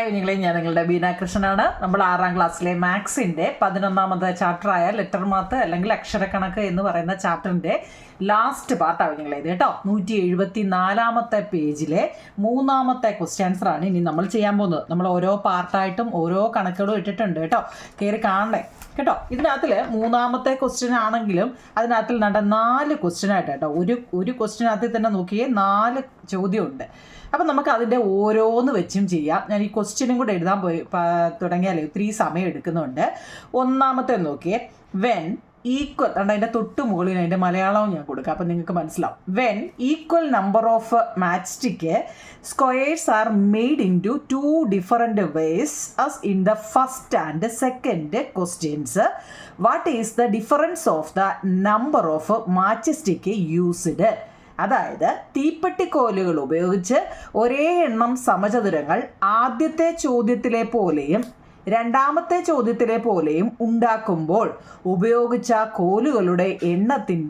Hi കുഞ്ഞുങ്ങളെ, ഞാൻ നിങ്ങളുടെ ബീന കൃഷ്ണനാണ്. നമ്മൾ 6ാം ക്ലാസ്സിലെ മാത്സിൻ്റെ 11ാമത്തെ ചാപ്റ്ററായ ലെറ്റർ മാത്ത് അല്ലെങ്കിൽ അക്ഷരക്കണക്ക് എന്ന് പറയുന്ന ചാപ്റ്ററിൻ്റെ ലാസ്റ്റ് പാർട്ടാണ് കുഞ്ഞുങ്ങളെ ഇത് കേട്ടോ. 174ാമത്തെ പേജിലെ 3ാമത്തെ ക്വസ്റ്റ്യൻ ആൻസറാണ് ഇനി നമ്മൾ ചെയ്യാൻ പോകുന്നത്. നമ്മൾ ഓരോ പാർട്ടായിട്ടും ഓരോ കണക്കുകളും ഇട്ടിട്ടുണ്ട് കേട്ടോ, കയറി കാണണേ കേട്ടോ. ഇതിനകത്തിൽ 3ാമത്തെ ക്വസ്റ്റ്യൻ ആണെങ്കിലും അതിനകത്തിൽ 4 ക്വസ്റ്റ്യൻ ആയിട്ട് കേട്ടോ. ഒരു ക്വസ്റ്റ്യനകത്തിൽ തന്നെ നോക്കിയേ 4 ചോദ്യമുണ്ട്. അപ്പം നമുക്ക് അതിൻ്റെ ഓരോന്ന് വെച്ചും ചെയ്യാം. ഞാൻ ഈ ക്വസ്റ്റ്യനും കൂടെ എഴുതാൻ തുടങ്ങിയാലേ ഒത്തിരി സമയം എടുക്കുന്നുണ്ട്. ഒന്നാമത്തെ നോക്കിയേ, വെൻ ഈക്വൽ, അതിൻ്റെ തൊട്ട് മുകളിൽ അതിൻ്റെ മലയാളവും ഞാൻ കൊടുക്കാം, അപ്പം നിങ്ങൾക്ക് മനസ്സിലാവും. When equal number of match stick squares are made in to 2 different ways as in the first and second questions, what is the difference of the number of match stick used? അതായത് തീപ്പെട്ടിക്കോലുകൾ ഉപയോഗിച്ച് ഒരേ എണ്ണം സമചതുരങ്ങൾ ആദ്യത്തെ ചോദ്യത്തിലെ പോലെയും രണ്ടാമത്തെ ചോദ്യത്തിലെ പോലെയും ഉണ്ടാക്കുമ്പോൾ ഉപയോഗിച്ച കോലുകളുടെ എണ്ണത്തിൽ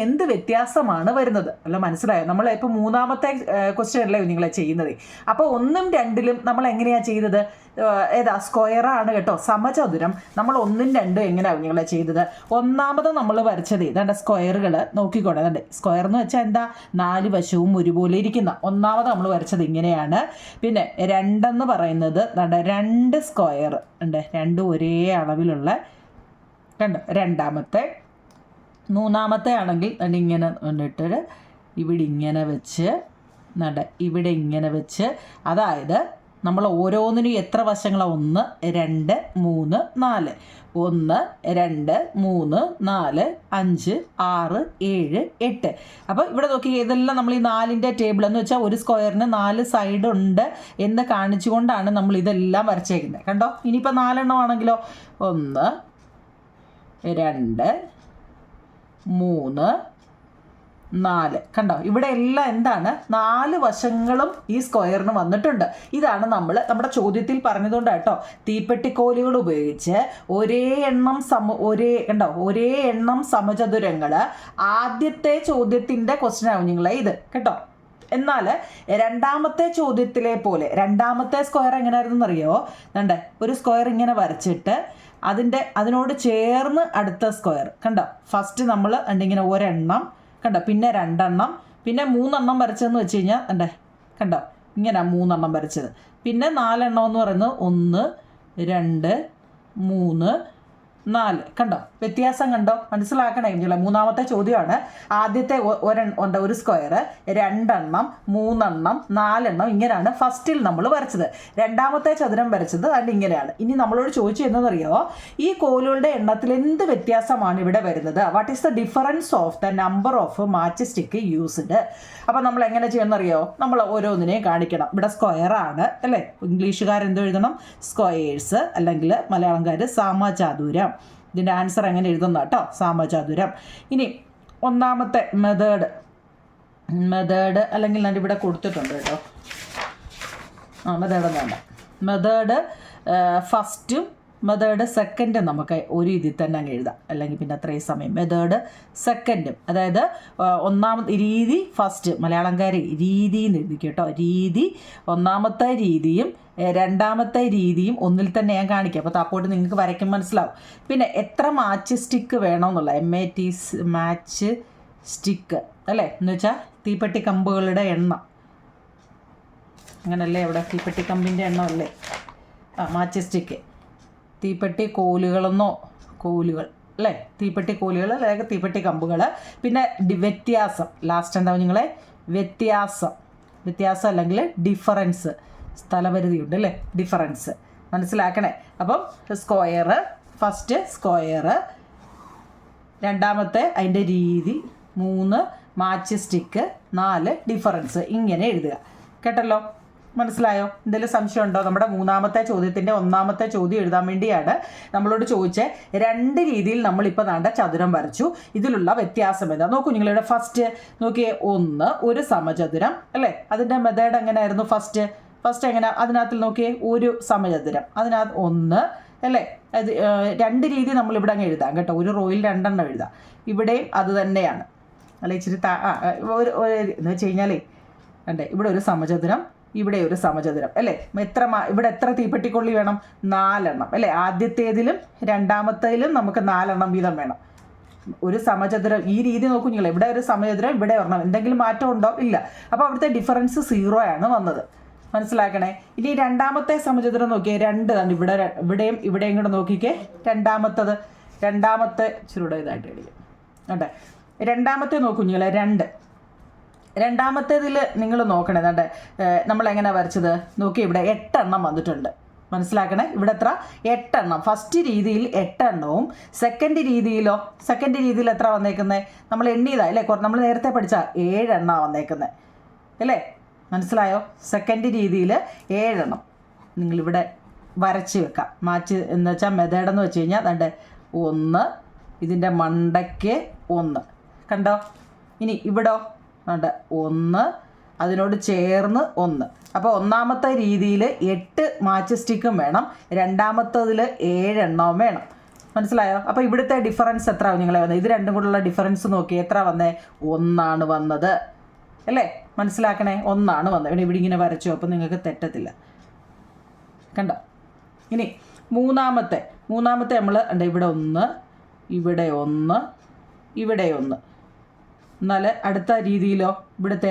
എന്ത് വ്യത്യാസമാണ് വരുന്നത്? അല്ല, മനസ്സിലായോ? നമ്മൾ ഇപ്പോൾ 3ാമത്തെ ക്വസ്റ്റ്യൻ അല്ലേ നിങ്ങളെ ചെയ്യുന്നത്. അപ്പോൾ 1ഉം 2ലും നമ്മൾ എങ്ങനെയാണ് ചെയ്തത്? ഏതാ? സ്ക്വയറാണ് കേട്ടോ, സമചതുരം. നമ്മൾ 1ഉം 2ഉം എങ്ങനെയാണ് നിങ്ങളെ ചെയ്തത്? ഒന്നാമത് നമ്മൾ വരച്ചത് ഇതാണ്ട് സ്ക്വയറുകൾ നോക്കിക്കോട്ടെ. അതെ, സ്ക്വയർ എന്ന് വെച്ചാൽ എന്താ? 4 വശവും ഒരുപോലെ ഇരിക്കുന്ന. ഒന്നാമത് നമ്മൾ വരച്ചത് ഇങ്ങനെയാണ്. പിന്നെ 2 എന്ന് പറയുന്നത് 2 സ്ക്വയർ ഉണ്ട്, 2 ഒരേ അളവിലുള്ള കണ്ടോ. രണ്ടാമത്തെ, 3ാമത്തെ ആണെങ്കിൽ ഇങ്ങനെ ഇട്ടിട്ട് ഇവിടെ ഇങ്ങനെ വെച്ച് ഇവിടെ ഇങ്ങനെ വെച്ച്, അതായത് നമ്മൾ ഓരോന്നിനും എത്ര വശങ്ങളാണ്? 1 2 3 4, 1 2 3 4 5 6 7 8. അപ്പോൾ ഇവിടെ നോക്കി, ഇതെല്ലാം നമ്മൾ ഈ 4ൻ്റെ ടേബിൾ എന്ന് വെച്ചാൽ ഒരു സ്ക്വയറിന് 4 സൈഡ് ഉണ്ട് എന്ന് കാണിച്ചുകൊണ്ടാണ് നമ്മൾ ഇതെല്ലാം വരച്ചേക്കുന്നത്. കണ്ടോ? ഇനിയിപ്പോൾ 4 എണ്ണം ആണെങ്കിലോ 1 2 3 4. കണ്ടോ? ഇവിടെ എല്ലാം എന്താണ്? 4 വശങ്ങളും ഈ സ്ക്വയറിന് വന്നിട്ടുണ്ട്. ഇതാണ് നമ്മുടെ ചോദ്യത്തിൽ പറഞ്ഞതുകൊണ്ട് കേട്ടോ. തീപ്പെട്ടിക്കോലുകൾ ഉപയോഗിച്ച് ഒരേ എണ്ണം സമചതുരങ്ങൾ ആദ്യത്തെ ചോദ്യത്തിൻ്റെ ക്വസ്റ്റ്യൻ ആവും നിങ്ങളെ ഇത് കേട്ടോ. എന്നാൽ രണ്ടാമത്തെ ചോദ്യത്തിലെ പോലെ, രണ്ടാമത്തെ സ്ക്വയർ എങ്ങനെയായിരുന്നു അറിയോ? ഒരു സ്ക്വയർ ഇങ്ങനെ വരച്ചിട്ട് അതിനോട് ചേർന്ന് അടുത്ത സ്ക്വയർ കണ്ടോ. ഫസ്റ്റ് നമ്മൾ ഇങ്ങനെ ഒരെണ്ണം കണ്ടോ, പിന്നെ 2 എണ്ണം, പിന്നെ 3 എണ്ണം വരച്ചതെന്ന് വെച്ച് കഴിഞ്ഞാൽ കണ്ടോ, ഇങ്ങനെ 3 എണ്ണം വരച്ചത്. പിന്നെ 4 എണ്ണം എന്ന് പറയുന്നത് 1 2 3 4. കണ്ടോ വ്യത്യാസം? കണ്ടോ? മനസ്സിലാക്കണേ. 3ാമത്തെ ചോദ്യമാണ്. ആദ്യത്തെ ഒരു സ്ക്വയർ 2 എണ്ണം 3 എണ്ണം 4 എണ്ണം ഇങ്ങനെയാണ് ഫസ്റ്റിൽ നമ്മൾ വരച്ചത്. രണ്ടാമത്തെ ചതുരം വരച്ചത് ഇങ്ങനെയാണ്. ഇനി നമ്മളോട് ചോദിച്ചു എന്നറിയോ, ഈ കോലുകളുടെ എണ്ണത്തിൽ എന്ത് വ്യത്യാസമാണ് ഇവിടെ വരുന്നത്? What is the difference of the number of match stick used? അപ്പം നമ്മൾ എങ്ങനെ ചെയ്യുന്നറിയോ? നമ്മൾ ഓരോന്നിനെയും കാണിക്കണം. ഇവിടെ സ്ക്വയറാണ് അല്ലേ, ഇംഗ്ലീഷുകാരെന്തോ എഴുതണം? സ്ക്വയേഴ്സ്, അല്ലെങ്കിൽ മലയാളംകാർ സമചതുരം. ഇതിൻ്റെ ആൻസർ എങ്ങനെ എഴുതുന്ന കേട്ടോ? സമചതുരം. ഇനി ഒന്നാമത്തെ മെത്തേഡ് അല്ലെങ്കിൽ ഞാൻ ഇവിടെ കൊടുത്തിട്ടുണ്ട് കേട്ടോ. മെത്തേഡ് വേണ്ട. മെത്തേഡ് ഫസ്റ്റും മെത്തേഡ് സെക്കൻഡും നമുക്ക് ഒരു ഇതിൽ തന്നെ അങ്ങ് എഴുതാം, അല്ലെങ്കിൽ പിന്നെ അത്രയും സമയം. മെത്തേഡ് സെക്കൻഡും, അതായത് ഒന്നാമത്തെ രീതി ഫസ്റ്റ്, മലയാളംകാർ രീതി എന്ന് എഴുതി കേട്ടോ. രീതി, ഒന്നാമത്തെ രീതിയും രണ്ടാമത്തെ രീതിയും ഒന്നിൽ തന്നെ ഞാൻ കാണിക്കാം. അപ്പോൾ താപ്പോട്ട് നിങ്ങൾക്ക് വരയ്ക്കാൻ മനസ്സിലാവും. പിന്നെ എത്ര മാച്ച് സ്റ്റിക്ക് വേണമെന്നുള്ള MAT മാച്ച് സ്റ്റിക്ക് അല്ലേ, എന്ന് വെച്ചാൽ തീപ്പെട്ടി കമ്പുകളുടെ എണ്ണം. അങ്ങനല്ലേ അവിടെ? തീപ്പെട്ടി കമ്പിൻ്റെ എണ്ണം അല്ലേ മാച്ച് സ്റ്റിക്ക്. തീപ്പെട്ടി കോലുകൾ അല്ലേ, തീപ്പെട്ടി കോലുകൾ അല്ലെങ്കിൽ തീപ്പെട്ടി കമ്പുകൾ. പിന്നെ വ്യത്യാസം, ലാസ്റ്റ് എന്താ നിങ്ങളെ? വ്യത്യാസം അല്ലെങ്കിൽ ഡിഫറൻസ്, സ്ഥലപരിധി ഉണ്ട് അല്ലേ, ഡിഫറൻസ് മനസ്സിലാക്കണേ. അപ്പം സ്ക്വയർ ഫസ്റ്റ്, സ്ക്വയർ രണ്ടാമത്തെ അതിൻ്റെ രീതി, 3 മാച്ച് സ്റ്റിക്ക്, 4 ഡിഫറൻസ്. ഇങ്ങനെ എഴുതുക കേട്ടല്ലോ. മനസ്സിലായോ? എന്തെങ്കിലും സംശയം ഉണ്ടോ? നമ്മുടെ 3ാമത്തെ ചോദ്യത്തിൻ്റെ 1ാമത്തെ ചോദ്യം എഴുതാൻ വേണ്ടിയാണ് നമ്മളോട് ചോദിച്ച 2 രീതിയിൽ നമ്മളിപ്പോൾ ചതുരം വരച്ചു. ഇതിലുള്ള വ്യത്യാസം എന്താ നോക്കൂ നിങ്ങളിവിടെ. ഫസ്റ്റ് നോക്കിയേ, 1 ഒരു സമചതുരം അല്ലേ. അതിൻ്റെ മെത്തേഡ് എങ്ങനെയായിരുന്നു? ഫസ്റ്റ് എങ്ങനെ? അതിനകത്ത് നോക്കിയേ, ഒരു സമചതുരം, അതിനകത്ത് 1 അല്ലേ. അത് 2 രീതി നമ്മളിവിടെ അങ്ങ് എഴുതാം കേട്ടോ. ഒരു റോയിൽ 2 എണ്ണം എഴുതാം. ഇവിടെയും അത് തന്നെയാണ്. അല്ല, ഇച്ചിരി എന്ന് വെച്ച് കഴിഞ്ഞാലേ ഇവിടെ ഒരു സമചതുരം, ഇവിടെ ഒരു സമചതുരം അല്ലേ. ഇവിടെ എത്ര തീപ്പെട്ടിക്കൊള്ളി വേണം? 4 എണ്ണം അല്ലേ. ആദ്യത്തേതിലും രണ്ടാമത്തേതിലും നമുക്ക് 4 എണ്ണം വീതം വേണം. ഒരു സമചതുരം ഈ രീതി നോക്കൂ നിങ്ങൾ. ഇവിടെ ഒരു സമചതുരം, ഇവിടെ ഒരെണ്ണം. എന്തെങ്കിലും മാറ്റം ഉണ്ടോ? ഇല്ല. അപ്പോൾ അവിടുത്തെ ഡിഫറൻസ് 0 ആണ് വന്നത്. മനസ്സിലാക്കണേ. ഇനി രണ്ടാമത്തെ സമചതുരം നോക്കിയേ. 2 ഇവിടെയും കൂടെ നോക്കിക്കേ. രണ്ടാമത്തെ ഇച്ചിരൂടെ ഇതായിട്ട് കഴിയും അതെ. രണ്ടാമത്തെ നോക്കൂ കുഞ്ഞുങ്ങളെ. രണ്ടാമത്തേതിൽ നിങ്ങൾ നോക്കണേ. നമ്മൾ എങ്ങനെയാണ് വരച്ചത് നോക്കി. ഇവിടെ 8 എണ്ണം വന്നിട്ടുണ്ട്. മനസ്സിലാക്കണേ. ഇവിടെ എത്ര? 8 എണ്ണം. ഫസ്റ്റ് രീതിയിൽ 8 എണ്ണവും സെക്കൻഡ് രീതിയിൽ എത്ര വന്നേക്കുന്നത്? നമ്മൾ എണ്ണിയതാ അല്ലേ. നമ്മൾ നേരത്തെ പഠിച്ച 7 എണ്ണം വന്നേക്കുന്നത് അല്ലേ. മനസ്സിലായോ? സെക്കൻഡ് രീതിയിൽ 7 എണ്ണം നിങ്ങളിവിടെ വരച്ച് വെക്കാം. മാച്ച് എന്ന് വെച്ചാൽ മെത്തേഡെന്ന് വെച്ച് കഴിഞ്ഞാൽ 1 ഇതിൻ്റെ മണ്ടയ്ക്ക് 1 കണ്ടോ. ഇനി ഇവിടോ 1 അതിനോട് ചേർന്ന് 1. അപ്പോൾ ഒന്നാമത്തെ രീതിയിൽ 8 മാച്ച് സ്റ്റിക്കും വേണം. രണ്ടാമത്തതിൽ 7 എണ്ണവും വേണം. മനസ്സിലായോ? അപ്പോൾ ഇവിടുത്തെ ഡിഫറൻസ് എത്ര നിങ്ങളെ വന്നത്? ഇത് രണ്ടും കൂടെയുള്ള ഡിഫറൻസ് നോക്കി. എത്ര വന്നേ? 1 ആണ് വന്നത് അല്ലേ. മനസ്സിലാക്കണേ. 1 ആണ് വന്നത്. ഇവിടെ ഇങ്ങനെ വരച്ചു. അപ്പോൾ നിങ്ങൾക്ക് തെറ്റത്തില്ല. കണ്ടോ. ഇനി മൂന്നാമത്തെ നമ്മൾ ഇവിടെ 1 ഇവിടെ 1 ഇവിടെ 1. എന്നാൽ അടുത്ത രീതിയിലോ ഇവിടുത്തെ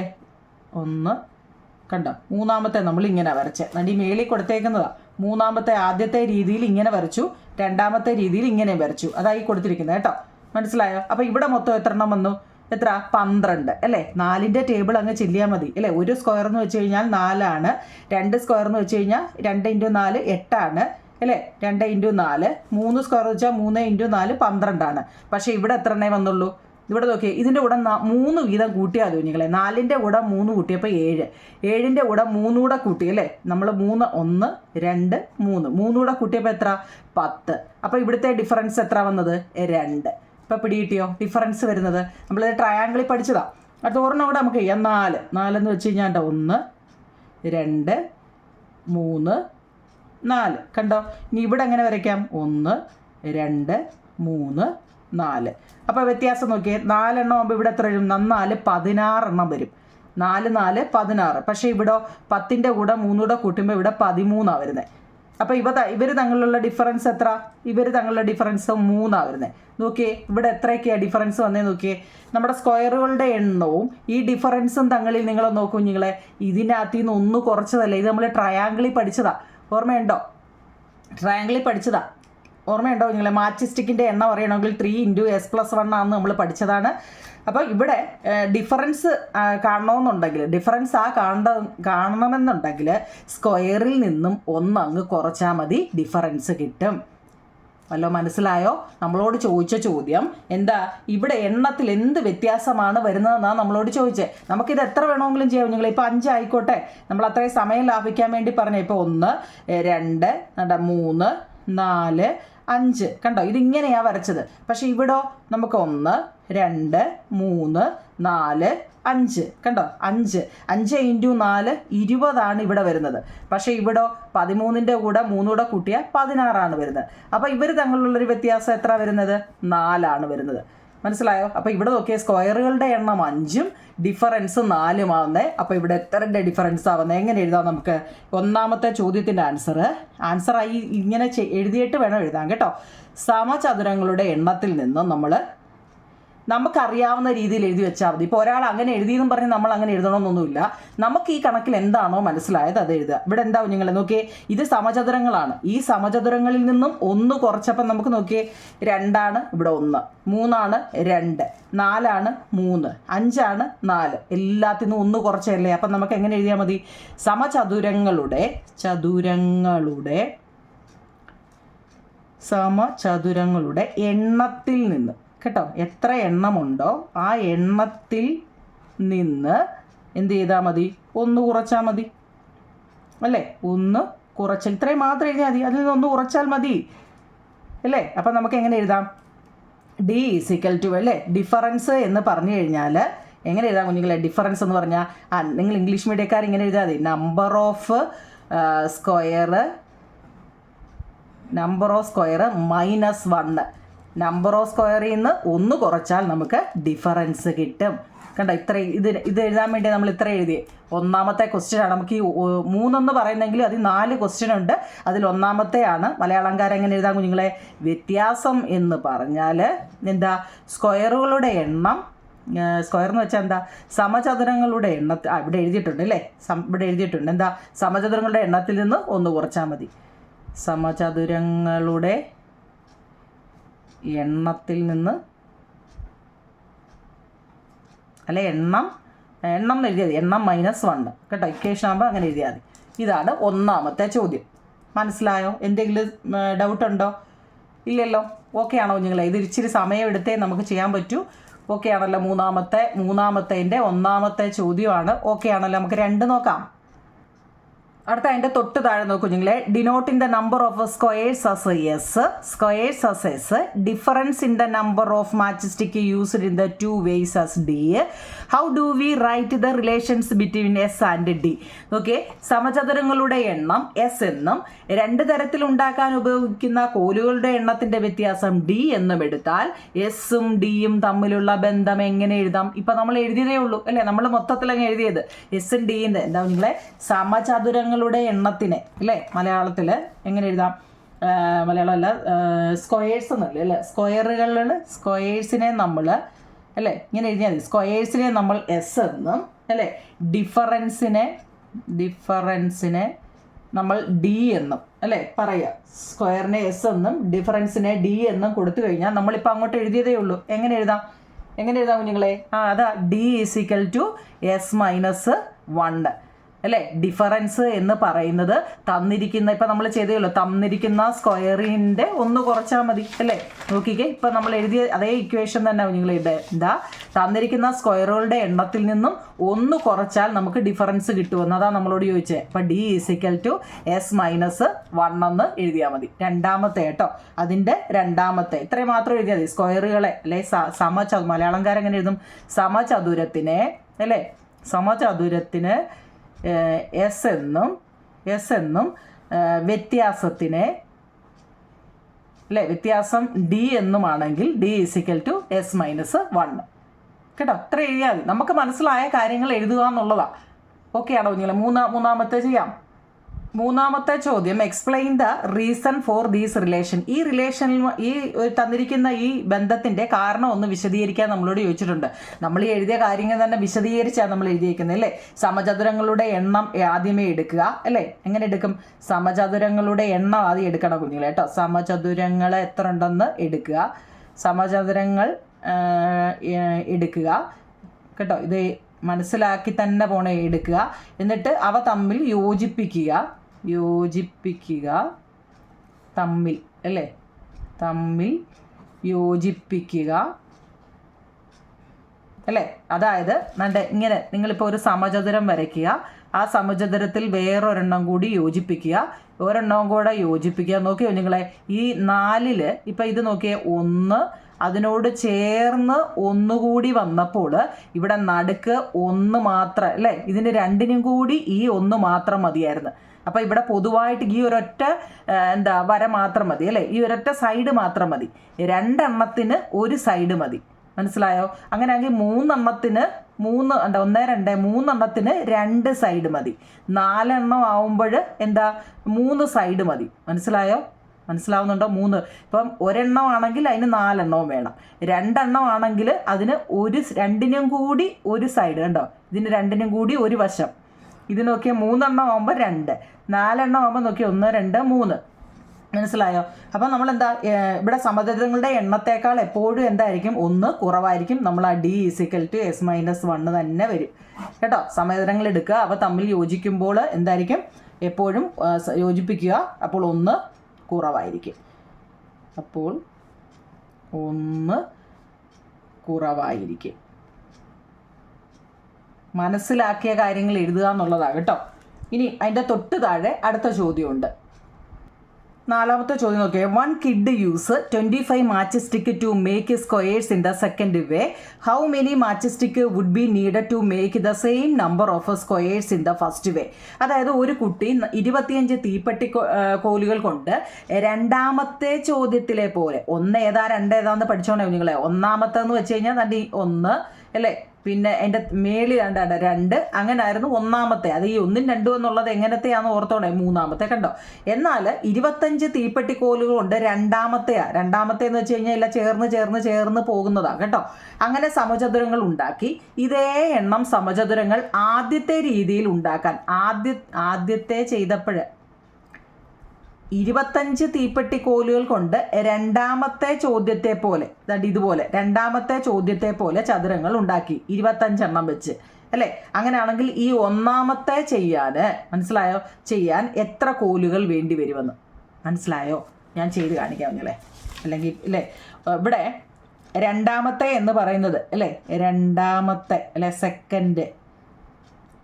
1 കണ്ടോ. മൂന്നാമത്തെ നമ്മൾ ഇങ്ങനെ വരച്ച് ഈ മേളിൽ കൊടുത്തേക്കുന്നതാണ്. മൂന്നാമത്തെ ആദ്യത്തെ രീതിയിൽ ഇങ്ങനെ വരച്ചു, രണ്ടാമത്തെ രീതിയിൽ ഇങ്ങനെ വരച്ചു. അതായി കൊടുത്തിരിക്കുന്നത് കേട്ടോ. മനസ്സിലായോ? അപ്പോൾ ഇവിടെ മൊത്തം എത്ര എണ്ണം വന്നു? എത്ര? 12 അല്ലേ. 4ൻ്റെ ടേബിൾ അങ്ങ് ചെല്ലിയാൽ മതി അല്ലേ. ഒരു സ്ക്വയർ എന്ന് വെച്ച് കഴിഞ്ഞാൽ 4 ആണ്. 2 സ്ക്വയർ എന്ന് വെച്ച് കഴിഞ്ഞാൽ 2 × 4 8 ആണ് അല്ലേ. 2 × 4 3 സ്ക്വയർ എന്ന് വെച്ചാൽ 3 × 4 12 ആണ്. പക്ഷേ ഇവിടെ എത്ര എണ്ണേ വന്നുള്ളൂ? ഇവിടെ നോക്കിയേ. ഇതിൻ്റെ കൂടെ 3 വീതം കൂട്ടിയാൽ മതി നിങ്ങളെ. 4ൻ്റെ കൂടെ 3 കൂട്ടിയപ്പോൾ 7. 7ൻ്റെ കൂടെ 3 കൂടെ കൂട്ടി അല്ലേ. നമ്മൾ 3 1 2 3 കൂടെ കൂട്ടിയപ്പോൾ എത്ര? 10. അപ്പോൾ ഇവിടുത്തെ ഡിഫറൻസ് എത്ര വന്നത്? 2. ഇപ്പോൾ പിടികിട്ടിയോ ഡിഫറൻസ് വരുന്നത്? നമ്മളിത് ട്രയാങ്കിളിൽ പഠിച്ചതാണ്. അടുത്ത ഒരെണ്ണം കൂടെ നമുക്ക് ചെയ്യാം. 4 എന്ന് വെച്ച് കഴിഞ്ഞാൽ 1 2 3 4 കണ്ടോ. ഇനി ഇവിടെ എങ്ങനെ വരയ്ക്കാം? 1 2 3 4. അപ്പോൾ വ്യത്യാസം നോക്കിയേ. 4 എണ്ണം ആകുമ്പോൾ ഇവിടെ എത്ര വരും? 4 16 എണ്ണം വരും. 4 4 16. പക്ഷേ ഇവിടെ 10ൻ്റെ കൂടെ 3 കൂടെ കൂട്ടുമ്പോൾ ഇവിടെ 13 വരുന്നത്. അപ്പോൾ ഇവർ തമ്മിലുള്ള ഡിഫറൻസ് എത്ര? ഇവർ തമ്മിലുള്ള ഡിഫറൻസ് 3 വരുന്നത്. നോക്കിയേ ഇവിടെ എത്രയൊക്കെയാണ് ഡിഫറൻസ് വന്നേ നോക്കിയേ. നമ്മുടെ സ്ക്വയറുകളുടെ എണ്ണവും ഈ ഡിഫറൻസും തങ്ങളിൽ നിങ്ങൾ നോക്കൂ നിങ്ങളെ. ഇതിനകത്ത് നിന്ന് 1 കുറച്ചതല്ലേ. ഇത് നമ്മൾ ട്രയാങ്കിളിൽ പഠിച്ചതാണ്. ഓർമ്മയുണ്ടോ? ട്രയാങ്കിളിൽ പഠിച്ചതാണ്. ഓർമ്മയുണ്ടോ നിങ്ങളെ? മാച്ച് സ്റ്റിക്കിൻ്റെ എണ്ണം അറിയണമെങ്കിൽ 3 × s+1 ആണെന്ന് നമ്മൾ പഠിച്ചതാണ്. അപ്പോൾ ഇവിടെ ഡിഫറൻസ് കാണണമെന്നുണ്ടെങ്കിൽ, കാണണമെന്നുണ്ടെങ്കിൽ സ്ക്വയറിൽ നിന്നും 1 അങ്ങ് കുറച്ചാൽ മതി, ഡിഫറൻസ് കിട്ടും. വല്ലോ മനസ്സിലായോ? നമ്മളോട് ചോദിച്ച ചോദ്യം എന്താ? ഇവിടെ എണ്ണത്തിൽ എന്ത് വ്യത്യാസമാണ് വരുന്നതെന്നാണ് നമ്മളോട് ചോദിച്ചത്. നമുക്കിത് എത്ര വേണമെങ്കിലും ചെയ്യാം നിങ്ങൾ. ഇപ്പോൾ 5 ആയിക്കോട്ടെ. നമ്മൾ അത്രയും സമയം ലാഭിക്കാൻ വേണ്ടി പറഞ്ഞു. ഇപ്പോൾ 1 2 3 4 5 കണ്ടോ. ഇതിങ്ങനെയാണ് വരച്ചത്. പക്ഷേ ഇവിടെ നമുക്ക് 1 2 3 4 5 കണ്ടോ. 5 × 4 20 ഇവിടെ വരുന്നത്. പക്ഷേ ഇവിടെ 13ൻ്റെ കൂടെ 3 കൂടെ കൂട്ടിയാൽ 16 വരുന്നത്. അപ്പോൾ ഇവർ തമ്മിലുള്ളൊരു വ്യത്യാസം എത്ര വരുന്നത്? 4 വരുന്നത്. മനസ്സിലായോ? അപ്പോൾ ഇവിടെ നോക്കിയാൽ സ്ക്വയറുകളുടെ എണ്ണം 5ഉം ഡിഫറൻസ് 4 ആവുന്നത്. അപ്പോൾ ഇവിടെ എത്രൻ്റെ ഡിഫറൻസ് ആവുന്നത്? എങ്ങനെ എഴുതാം നമുക്ക്? ഒന്നാമത്തെ ചോദ്യത്തിൻ്റെ ആൻസറായി ഇങ്ങനെ എഴുതിയിട്ട് വേണം എഴുതാൻ കേട്ടോ. സമചതുരങ്ങളുടെ എണ്ണത്തിൽ നിന്നും നമുക്കറിയാവുന്ന രീതിയിൽ എഴുതി വെച്ചാൽ മതി. ഇപ്പോൾ ഒരാൾ അങ്ങനെ എഴുതിയെന്നും പറഞ്ഞ് നമ്മൾ അങ്ങനെ എഴുതണമെന്നൊന്നുമില്ല. നമുക്ക് ഈ കണക്കിൽ എന്താണോ മനസ്സിലായത് അത് എഴുതുക. ഇവിടെ എന്താ നിങ്ങൾ നോക്കിയേ. ഇത് സമചതുരങ്ങളാണ്. ഈ സമചതുരങ്ങളിൽ നിന്നും 1 കുറച്ചപ്പോൾ നമുക്ക് നോക്കിയേ 2 ആണ് ഇവിടെ 1, 3 ആണ് 2, 4 ആണ് 3, 5 ആണ് 4. എല്ലാത്തിൽ നിന്നും 1 കുറച്ചല്ലേ. അപ്പം നമുക്ക് എങ്ങനെ എഴുതിയാൽ മതി? സമചതുരങ്ങളുടെ എണ്ണത്തിൽ നിന്ന് കേട്ടോ. എത്ര എണ്ണമുണ്ടോ ആ എണ്ണത്തിൽ നിന്ന് എന്ത് ചെയ്താൽ മതി? 1 കുറച്ചാൽ മതി അല്ലേ. 1 കുറച്ചാൽ ഇത്രയും മാത്രം എഴുതിയാൽ മതി. അതിൽ നിന്ന് 1 കുറച്ചാൽ മതി അല്ലേ. അപ്പം നമുക്ക് എങ്ങനെ എഴുതാം? D = അല്ലേ ഡിഫറൻസ് എന്ന് പറഞ്ഞു കഴിഞ്ഞാൽ എങ്ങനെ എഴുതാം കുഞ്ഞുങ്ങളെ? ഡിഫറൻസ് എന്ന് പറഞ്ഞാൽ നിങ്ങൾ ഇംഗ്ലീഷ് മീഡിയക്കാർ ഇങ്ങനെ എഴുതാൽ മതി. Number of square -1. Number of സ്ക്വയറിൽ നിന്ന് 1 കുറച്ചാൽ നമുക്ക് ഡിഫറൻസ് കിട്ടും. കണ്ടോ ഇത്ര ഇത് എഴുതാൻ വേണ്ടി നമ്മൾ ഇത്ര എഴുതിയേ. ഒന്നാമത്തെ ക്വസ്റ്റ്യനാണ്. നമുക്ക് ഈ 3 പറയുന്നെങ്കിലും അതിൽ 4 ക്വസ്റ്റ്യൻ ഉണ്ട്. അതിൽ ഒന്നാമത്തെയാണ്. മലയാളംകാരൻ എങ്ങനെ എഴുതാൻ കുഞ്ഞുങ്ങളെ? വ്യത്യാസം എന്ന് പറഞ്ഞാൽ എന്താ? സ്ക്വയറുകളുടെ എണ്ണം. സ്ക്വയർ എന്ന് വെച്ചാൽ എന്താ? സമചതുരങ്ങളുടെ എണ്ണത്തിൽ ഇവിടെ എഴുതിയിട്ടുണ്ട് അല്ലേ? ഇവിടെ എഴുതിയിട്ടുണ്ട് എന്താ? സമചതുരങ്ങളുടെ എണ്ണത്തിൽ നിന്ന് 1 കുറച്ചാൽ മതി. സമചതുരങ്ങളുടെ എണ്ണത്തിൽ നിന്ന് അല്ലെ എണ്ണം എന്ന് എഴുതിയാൽ മതി. എണ്ണം -1 കേട്ടോ. ഇക്വേഷൻ ആകുമ്പോൾ അങ്ങനെ എഴുതിയാൽ മതി. ഇതാണ് ഒന്നാമത്തെ ചോദ്യം. മനസ്സിലായോ? എന്തെങ്കിലും ഡൗട്ട് ഉണ്ടോ? ഇല്ലല്ലോ. ഓക്കെ ആണോ കുഞ്ഞുങ്ങളെ? ഇത് ഇച്ചിരി സമയം എടുത്തേ നമുക്ക് ചെയ്യാൻ പറ്റൂ. ഓക്കെ ആണല്ലോ? മൂന്നാമത്തേൻ്റെ ഒന്നാമത്തെ ചോദ്യമാണ്. ഓക്കെ ആണല്ലോ? നമുക്ക് 2 നോക്കാം. അടുത്ത അതിൻ്റെ തൊട്ട് താഴെ നോക്കൂ കുഞ്ഞുങ്ങളെ. Denote in the number of squares as S, difference in the number of match stick used in the 2 ways as D. How do we write the relations between S and D? Okay, സമചതുരങ്ങളുടെ എണ്ണം S എന്നും 2 തരത്തിൽ ഉണ്ടാക്കാൻ ഉപയോഗിക്കുന്ന കോലുകളുടെ എണ്ണത്തിന്റെ വ്യത്യാസം D എന്നും എടുത്താൽ എസും ഡിയും തമ്മിലുള്ള ബന്ധം എങ്ങനെ എഴുതാം? ഇപ്പം നമ്മൾ എഴുതിയതേ ഉള്ളൂ അല്ലേ? നമ്മൾ മൊത്തത്തിലങ്ങ് എഴുതിയത് എസും ഡിയും എന്താ നിങ്ങളെ? സമചതുരങ്ങളുടെ എണ്ണത്തിനെ അല്ലേ മലയാളത്തിൽ എങ്ങനെ എഴുതാം? മലയാളമല്ല, സ്ക്വയേഴ്സ് എന്നല്ലേ അല്ലേ? സ്ക്വയേഴ്സിനെ നമ്മൾ അല്ലേ ഇങ്ങനെ എഴുതിയാൽ മതി. സ്ക്വയേഴ്സിനെ നമ്മൾ എസ് എന്നും അല്ലേ ഡിഫറൻസിനെ നമ്മൾ ഡി എന്നും അല്ലേ പറയുക. സ്ക്വയറിനെ എസ് എന്നും ഡിഫറൻസിനെ ഡി എന്നും കൊടുത്തു കഴിഞ്ഞാൽ നമ്മളിപ്പോൾ അങ്ങോട്ട് എഴുതിയതേ ഉള്ളൂ. എങ്ങനെ എഴുതാം കുഞ്ഞുങ്ങളെ? അതാ ഡി = S-1 അല്ലേ? ഡിഫറൻസ് എന്ന് പറയുന്നത് തന്നിരിക്കുന്ന ഇപ്പം നമ്മൾ ചെയ്തേയുള്ളൂ. തന്നിരിക്കുന്ന സ്ക്വയറിൻ്റെ 1 കുറച്ചാൽ മതി അല്ലേ? നോക്കിക്കേ, ഇപ്പം നമ്മൾ എഴുതിയ അതേ ഇക്വേഷൻ തന്നെ നിങ്ങൾ എന്താ? തന്നിരിക്കുന്ന സ്ക്വയറുകളുടെ എണ്ണത്തിൽ നിന്നും 1 കുറച്ചാൽ നമുക്ക് ഡിഫറൻസ് കിട്ടുമെന്ന് അതാണ് നമ്മളോട് ചോദിച്ചത്. അപ്പം ഡി = S-1 എന്ന് എഴുതിയാൽ മതി. രണ്ടാമത്തെ കേട്ടോ, അതിൻ്റെ രണ്ടാമത്തെ ഇത്രയും മാത്രം എഴുതിയാൽ മതി. സ്ക്വയറുകളെ അല്ലെ മലയാളംകാരൻ എങ്ങനെ എഴുതും? സമചതുരത്തിന് എസ് എന്നും വ്യത്യാസത്തിനെ അല്ലേ വ്യത്യാസം ഡി എന്നുമാണെങ്കിൽ ഡി = S-1 കേട്ടോ. അത്ര എഴുതിയാൽ മതി. നമുക്ക് മനസ്സിലായ കാര്യങ്ങൾ എഴുതുക എന്നുള്ളതാണ്. ഓക്കെ ആണോ കുഞ്ഞുങ്ങളെ? മൂന്നാമത്തെ ചെയ്യാം. മൂന്നാമത്തെ ചോദ്യം, explain the reason for these relation. ഈ റിലേഷനിൽ തന്നിരിക്കുന്ന ഈ ബന്ധത്തിൻ്റെ കാരണം ഒന്ന് വിശദീകരിക്കാൻ നമ്മളോട് ചോദിച്ചിട്ടുണ്ട്. നമ്മൾ ഈ എഴുതിയ കാര്യങ്ങൾ തന്നെ വിശദീകരിച്ചാണ് നമ്മൾ എഴുതിയിരിക്കുന്നത് അല്ലേ? സമചതുരങ്ങളുടെ എണ്ണം ആദ്യമേ എടുക്കുക അല്ലേ? എങ്ങനെ എടുക്കും? സമചതുരങ്ങളുടെ എണ്ണം ആദ്യം എടുക്കണം കുഞ്ഞുങ്ങളെ കേട്ടോ. സമചതുരങ്ങൾ എത്ര ഉണ്ടെന്ന് എടുക്കുക. സമചതുരങ്ങൾ എടുക്കുക കേട്ടോ. ഇത് മനസ്സിലാക്കി തന്നെ എടുക്കുക. എന്നിട്ട് അവ തമ്മിൽ യോജിപ്പിക്കുക തമ്മിൽ യോജിപ്പിക്കുക അല്ലേ? അതായത് ഇങ്ങനെ നിങ്ങളിപ്പോൾ ഒരു സമചതുരം വരയ്ക്കുക. ആ സമചതുരത്തിൽ വേറൊരെണ്ണം കൂടി യോജിപ്പിക്കുക. ഒരെണ്ണവും കൂടെ യോജിപ്പിക്കുക. നോക്കിയോ നിങ്ങളെ? ഈ 4 ഇപ്പം ഇത് നോക്കിയേ, 1 അതിനോട് ചേർന്ന് 1 കൂടി വന്നപ്പോൾ ഇവിടെ നടുക്ക് 1 മാത്രം അല്ലേ? ഇതിന് 2നും കൂടി ഈ 1 മാത്രം മതിയായിരുന്നു. അപ്പോൾ ഇവിടെ പൊതുവായിട്ട് ഈ ഒരൊറ്റ വര മാത്രം മതി അല്ലേ? ഈ ഒരൊറ്റ സൈഡ് മാത്രം മതി. 2 എണ്ണത്തിന് 1 സൈഡ് മതി. മനസ്സിലായോ? അങ്ങനെയാണെങ്കിൽ 3 എണ്ണത്തിന് 3 എണ്ണത്തിന് 2 സൈഡ് മതി. 4 എണ്ണം ആവുമ്പോൾ 3 സൈഡ് മതി. മനസ്സിലാവുന്നുണ്ടോ? 3 ഇപ്പം ഒരെണ്ണം ആണെങ്കിൽ അതിന് 4 എണ്ണവും വേണം. 2 എണ്ണം ആണെങ്കിൽ അതിന് 2നും കൂടി 1 സൈഡ് കണ്ടോ? ഇതിന് 2നും കൂടി 1 വശം. ഇത് നോക്കിയാൽ 3 എണ്ണം ആകുമ്പോൾ 2, 4 എണ്ണം ആകുമ്പോൾ നോക്കിയാൽ 1, 2, 3. മനസ്സിലായോ? അപ്പം നമ്മൾ ഇവിടെ സമചതുരങ്ങളുടെ എണ്ണത്തേക്കാൾ എപ്പോഴും എന്തായിരിക്കും? 1 കുറവായിരിക്കും. നമ്മൾ ആ ഡി = S-1 തന്നെ വരും കേട്ടോ. സമചതുരങ്ങൾ എടുക്കുക, അവ തമ്മിൽ യോജിക്കുമ്പോൾ എന്തായിരിക്കും? എപ്പോഴും യോജിപ്പിക്കുക. അപ്പോൾ 1 കുറവായിരിക്കും. മനസ്സിലാക്കിയ കാര്യങ്ങൾ എഴുതുക എന്നുള്ളതാണ് കേട്ടോ. ഇനി അതിൻ്റെ തൊട്ട് താഴെ അടുത്ത ചോദ്യമുണ്ട്. 4ാമത്തെ ചോദ്യം നോക്കിയാൽ, 1 kid use 25 matchstick to make squares in the second way. How many matchstick would be needed to make the same number of squares in the first way? അതായത് ഒരു കുട്ടി 25 തീപ്പെട്ടി കോലുകൾ കൊണ്ട് രണ്ടാമത്തെ ചോദ്യത്തിലെ പോലെ 1 ഏതാ 2 ഏതാന്ന് പഠിച്ചോണേ നിങ്ങളെ. ഒന്നാമത്തെന്ന് വെച്ച് കഴിഞ്ഞാൽ 1 അല്ലേ? പിന്നെ എൻ്റെ മേളിൽ രണ്ടാണ് 2, അങ്ങനെ ആയിരുന്നു ഒന്നാമത്തെ. അത് ഈ 1ഉം 2ഉം എന്നുള്ളത് എങ്ങനത്തെയാണെന്ന് ഓർത്തോണേ, മൂന്നാമത്തെ കണ്ടോ. എന്നാൽ 25 തീപ്പെട്ടിക്കോലുകളുണ്ട് രണ്ടാമത്തെ എന്ന് വെച്ച് കഴിഞ്ഞാൽ എല്ലാം ചേർന്ന് പോകുന്നതാണ് കേട്ടോ. അങ്ങനെ സമചതുരങ്ങൾ ഉണ്ടാക്കി. ഇതേ എണ്ണം സമചതുരങ്ങൾ ആദ്യത്തെ രീതിയിൽ ഉണ്ടാക്കാൻ ആദ്യത്തെ ചെയ്തപ്പോൾ 25 തീപ്പെട്ടിക്കോലുകൾ കൊണ്ട് രണ്ടാമത്തെ ചോദ്യത്തെ പോലെ, ഇതുപോലെ രണ്ടാമത്തെ ചോദ്യത്തെ പോലെ ചതുരങ്ങൾ ഉണ്ടാക്കി 25 എണ്ണം വെച്ച് അല്ലേ. അങ്ങനെയാണെങ്കിൽ ഈ ഒന്നാമത്തെ മനസ്സിലായോ, ചെയ്യാൻ എത്ര കോലുകൾ വേണ്ടി വരുമെന്ന് മനസ്സിലായോ? ഞാൻ ചെയ്ത് കാണിക്കാം നിങ്ങളെ. അല്ലെങ്കിൽ അല്ലേ, ഇവിടെ രണ്ടാമത്തെ എന്ന് പറയുന്നത് അല്ലേ, രണ്ടാമത്തെ അല്ലെ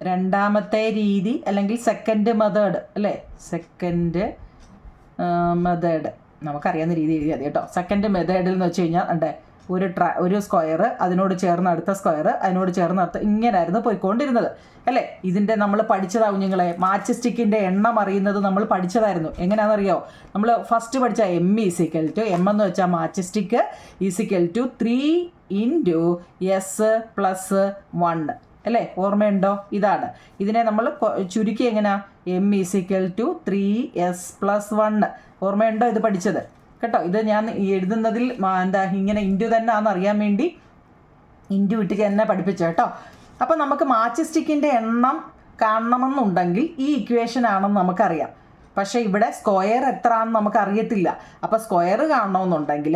രണ്ടാമത്തെ രീതി അല്ലെങ്കിൽ സെക്കൻഡ് മെത്തേഡ് അല്ലേ, സെക്കൻഡ് മെത്തേഡ് നമുക്കറിയാവുന്ന രീതി എഴുതിയാൽ മതി കേട്ടോ. സെക്കൻഡ് മെത്തേഡിൽ എന്ന് വെച്ച് കഴിഞ്ഞാൽ ഒരു സ്ക്വയർ, അതിനോട് ചേർന്ന് അടുത്ത സ്ക്വയർ, അതിനോട് ചേർന്ന് അടുത്ത, ഇങ്ങനെയായിരുന്നു പോയിക്കൊണ്ടിരുന്നത് അല്ലേ. ഇതിൻ്റെ നമ്മൾ പഠിച്ചതാ കുഞ്ഞുങ്ങളെ, മാച്ച് സ്റ്റിക്കിൻ്റെ എണ്ണം അറിയുന്നത് നമ്മൾ പഠിച്ചതായിരുന്നു. എങ്ങനെയാണെന്നറിയോ, നമ്മൾ ഫസ്റ്റ് പഠിച്ച എം എന്ന് വെച്ചാൽ മാച്ച് സ്റ്റിക്ക് = 3 × S+1 അല്ലേ, ഓർമ്മയുണ്ടോ? ഇതാണ്. ഇതിനെ നമ്മൾ ചുരുക്കി എങ്ങനെയാ, M = 3S+1. ഓർമ്മയുണ്ടോ ഇത് പഠിച്ചത് കേട്ടോ. ഇത് ഞാൻ എഴുതുന്നതിൽ ഇങ്ങനെ ഇൻറ്റു തന്നെ ആണെന്ന് അറിയാൻ വേണ്ടി ഇൻറ്റു ഇട്ട് തന്നെ പഠിപ്പിച്ചു കേട്ടോ. അപ്പം നമുക്ക് മാച്ച് സ്റ്റിക്കിൻ്റെ എണ്ണം കാണണമെന്നുണ്ടെങ്കിൽ ഈ ഇക്വേഷൻ ആണെന്ന് നമുക്കറിയാം. പക്ഷേ ഇവിടെ സ്ക്വയർ എത്ര ആണെന്ന് നമുക്ക് അറിയത്തില്ല. അപ്പോൾ സ്ക്വയർ കാണണമെന്നുണ്ടെങ്കിൽ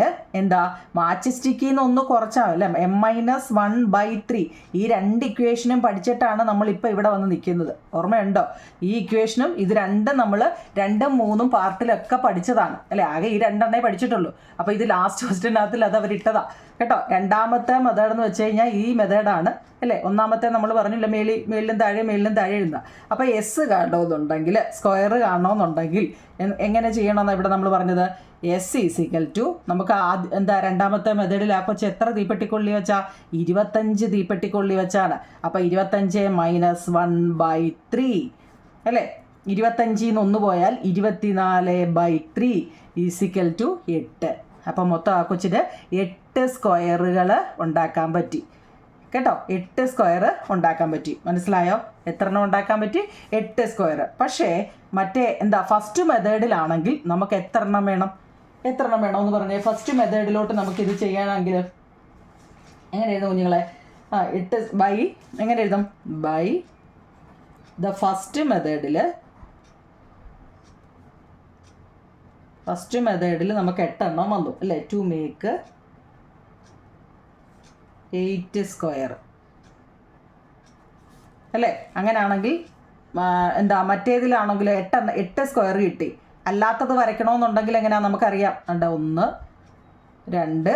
മാച്ച് സ്റ്റിക്കിൽ നിന്ന് ഒന്ന് കുറച്ചാൽ അല്ലേ, M-1/3. ഈ 2 ഇക്വേഷനും പഠിച്ചിട്ടാണ് നമ്മളിപ്പോൾ ഇവിടെ വന്ന് നിൽക്കുന്നത്. ഓർമ്മയുണ്ടോ? ഈ ഇക്വേഷനും ഇത് രണ്ടും നമ്മൾ 2ഉം 3ഉം പാർട്ടിലൊക്കെ പഠിച്ചതാണ് അല്ലേ. ആകെ ഈ 2 എണ്ണേ പഠിച്ചിട്ടുള്ളൂ. അപ്പോൾ ഇത് ലാസ്റ്റ് ക്വസ്റ്റ്യനകത്തിൽ അത് അവരിട്ടതാ കേട്ടോ. രണ്ടാമത്തെ മെത്തേഡ് എന്ന് വെച്ച് കഴിഞ്ഞാൽ ഈ മെത്തേഡാണ് അല്ലേ. ഒന്നാമത്തെ നമ്മൾ പറഞ്ഞില്ല, മേളിലും താഴെ എഴുതുക. അപ്പോൾ S കാണണമെന്നുണ്ടെങ്കിൽ, സ്ക്വയർ കാണണമെന്നുണ്ടെങ്കിൽ എങ്ങനെ ചെയ്യണമെന്നാണ് ഇവിടെ നമ്മൾ പറഞ്ഞത്. S = നമുക്ക് രണ്ടാമത്തെ മെത്തേഡിൽ ആ കൊച്ച് എത്ര തീപ്പെട്ടിക്കൊള്ളി വെച്ചാൽ 25 തീപ്പെട്ടിക്കൊള്ളി വെച്ചാണ്. അപ്പോൾ 25 - 1/3 അല്ലേ. 25 1 പോയാൽ 24/3 = 8. അപ്പോൾ മൊത്തം ആ കൊച്ചിന് 8 സ്ക്വയറുകൾ ഉണ്ടാക്കാൻ പറ്റി കേട്ടോ. 8 സ്ക്വയർ ഉണ്ടാക്കാൻ പറ്റി. മനസ്സിലായോ? എത്ര എണ്ണം ഉണ്ടാക്കാൻ പറ്റി? 8 സ്ക്വയർ. പക്ഷേ മറ്റേ ഫസ്റ്റ് മെത്തേഡിലാണെങ്കിൽ നമുക്ക് എത്ര എണ്ണം വേണം എന്ന് പറഞ്ഞേ. ഫസ്റ്റ് മെത്തേഡിലോട്ട് നമുക്കിത് ചെയ്യാനാണെങ്കിൽ എങ്ങനെ എഴുതും കുഞ്ഞുങ്ങളെ? 8 എങ്ങനെ എഴുതും? ബൈ ദ ഫസ്റ്റ് മെത്തേഡിൽ നമുക്ക് 8 എണ്ണം വന്നു അല്ലേ. ടു മേക്ക് 8 സ്ക്വയർ അല്ലേ. അങ്ങനെയാണെങ്കിൽ മറ്റേതിലാണെങ്കിൽ 8 സ്ക്വയർ കിട്ടി. അല്ലാത്തത് വരയ്ക്കണമെന്നുണ്ടെങ്കിൽ എങ്ങനെയാണെന്ന് നമുക്കറിയാം. 1 2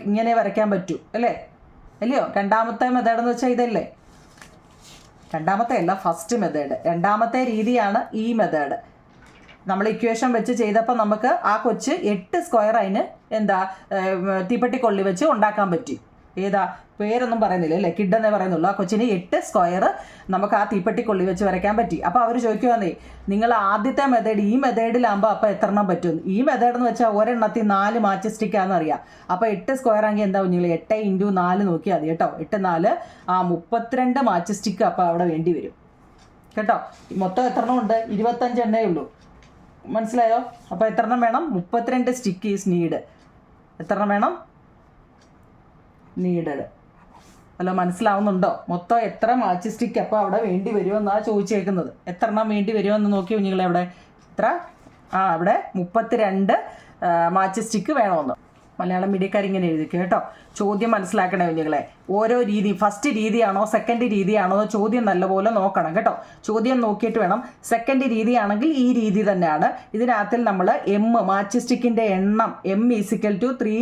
ഇങ്ങനെ വരയ്ക്കാൻ പറ്റൂ അല്ലേ, അല്ലയോ? രണ്ടാമത്തെ മെത്തേഡ് എന്ന് വെച്ചാൽ ഇതല്ലേ. രണ്ടാമത്തെ അല്ല, ഫസ്റ്റ് മെത്തേഡ്. രണ്ടാമത്തെ രീതിയാണ് ഈ മെത്തേഡ്. നമ്മൾ ഇക്വേഷൻ വെച്ച് ചെയ്തപ്പോൾ നമുക്ക് ആ കൊച്ച് 8 സ്ക്വയർ അതിന് തീപ്പെട്ടിക്കൊള്ളി വെച്ച് ഉണ്ടാക്കാൻ പറ്റി. പേരൊന്നും പറയുന്നില്ല അല്ലേ, കിഡ് എന്നേ പറയുന്നുള്ളൂ. ആ കൊച്ചിന് 8 സ്ക്വയർ നമുക്ക് ആ തീപ്പെട്ടിക്കൊള്ളി വെച്ച് വരയ്ക്കാൻ പറ്റി. അപ്പോൾ അവർ ചോദിക്കുവാന്നേ, നിങ്ങൾ ആദ്യത്തെ മെത്തേഡ് ഈ മെത്തേഡിലാകുമ്പോൾ അപ്പോൾ എത്ര എണ്ണം പറ്റും? ഈ മെത്തേഡ് എന്ന് വെച്ചാൽ ഒരെണ്ണത്തിൽ 4 മാച്ച് സ്റ്റിക്കാന്ന് അറിയാം. അപ്പോൾ 8 സ്ക്വയർ ആണെങ്കിൽ എന്താ കുഞ്ഞുങ്ങൾ? 8 × 4 നോക്കിയാൽ മതി കേട്ടോ. 8 4 32 മാച്ച് സ്റ്റിക്ക് അപ്പോൾ അവിടെ വേണ്ടി വരും കേട്ടോ. മൊത്തം എത്ര എണ്ണം ഉണ്ട്? 25 എണ്ണേ ഉള്ളൂ. മനസ്സിലായോ? അപ്പോൾ എത്ര എണ്ണം വേണം? 32 സ്റ്റിക്ക് ഈസ് നീഡ്. എത്ര എണ്ണം വേണം? നീഡഡ്. അല്ല, മനസ്സിലാവുന്നുണ്ടോ? മൊത്തം എത്ര മാച്ച് സ്റ്റിക്ക് അപ്പോൾ അവിടെ വേണ്ടി വരുമെന്നാണ് ചോദിച്ചേക്കുന്നത്. എത്ര എണ്ണം വേണ്ടി വരുമെന്ന് നോക്കി കുഞ്ഞുങ്ങളെ. അവിടെ അവിടെ 32 മാച്ച് സ്റ്റിക്ക് വേണമെന്ന്. മലയാളം മീഡിയക്കാരിങ്ങനെ എഴുതിക്കുക കേട്ടോ. ചോദ്യം മനസ്സിലാക്കണേ കുഞ്ഞുങ്ങളെ. ഓരോ രീതി, ഫസ്റ്റ് രീതിയാണോ സെക്കൻഡ് രീതിയാണോ ചോദ്യം നല്ലപോലെ നോക്കണം കേട്ടോ. ചോദ്യം നോക്കിയിട്ട് വേണം. സെക്കൻഡ് രീതിയാണെങ്കിൽ ഈ രീതി തന്നെയാണ്. ഇതിനകത്തിൽ നമ്മൾ മാച്ച് സ്റ്റിക്കിൻ്റെ എണ്ണം M = 3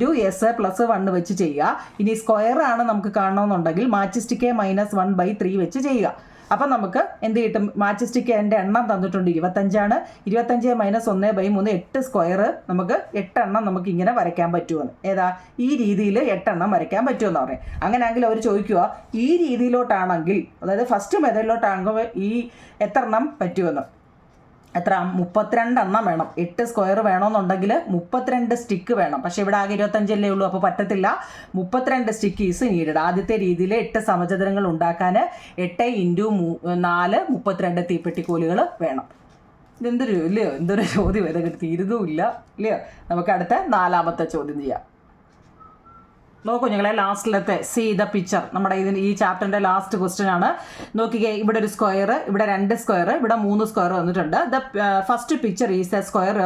× S+1 വെച്ച് ചെയ്യുക. ഇനി സ്ക്വയർ ആണ് നമുക്ക് കാണണമെന്നുണ്ടെങ്കിൽ മാച്ച് സ്റ്റിക്ക് -1/3 വെച്ച് ചെയ്യുക. അപ്പം നമുക്ക് എന്ത് കിട്ടും? മാച്ച് സ്റ്റിക്ക് എൻ്റെ എണ്ണം തന്നിട്ടുണ്ട് 25 25 - 1/3 8 സ്ക്വയർ. നമുക്ക് 8 എണ്ണം നമുക്ക് ഇങ്ങനെ വരയ്ക്കാൻ പറ്റുമെന്ന്. ഈ രീതിയിൽ 8 എണ്ണം വരയ്ക്കാൻ പറ്റുമെന്ന് പറയും. അങ്ങനെയാണെങ്കിൽ അവർ ചോദിക്കുക, ഈ രീതിയിലോട്ടാണെങ്കിൽ, അതായത് ഫസ്റ്റ് മെത്തേഡിലോട്ടാണെങ്കിൽ ഈ എത്ര എണ്ണം പറ്റുമെന്ന്. എത്ര 32 എണ്ണം വേണം. 8 സ്ക്വയർ വേണമെന്നുണ്ടെങ്കിൽ 32 സ്റ്റിക്ക് വേണം. പക്ഷേ ഇവിടെ ആകെ 25 ഉള്ളൂ, അപ്പോൾ പറ്റത്തില്ല. 32 സ്റ്റിക്ക് ഈസ് നീഡഡ്. ആദ്യത്തെ രീതിയിൽ 8 സമചതുരങ്ങൾ ഉണ്ടാക്കാൻ 8 × 4 32 തീപ്പെട്ടിക്കോലുകൾ വേണം. ഇതെന്തൊരു ഇല്ലയോ, എന്തൊരു ചോദ്യം ഇതൊക്കെ തീരുന്നുമില്ല ഇല്ലയോ. നമുക്ക് അടുത്ത 4ാമത്തെ ചോദ്യം ചെയ്യാം. നോക്കൂ ഞങ്ങളെ, ലാസ്റ്റിലത്തെ സീ ദ പിക്ചർ. നമ്മുടെ ഈ ചാപ്റ്ററിൻ്റെ ലാസ്റ്റ് ക്വസ്റ്റ്യൻ ആണ്. നോക്കിക്കേ, ഇവിടെ ഒരു സ്ക്വയർ, ഇവിടെ 2 സ്ക്വയർ, ഇവിടെ 3 സ്ക്വയർ വന്നിട്ടുണ്ട്. The first picture is a square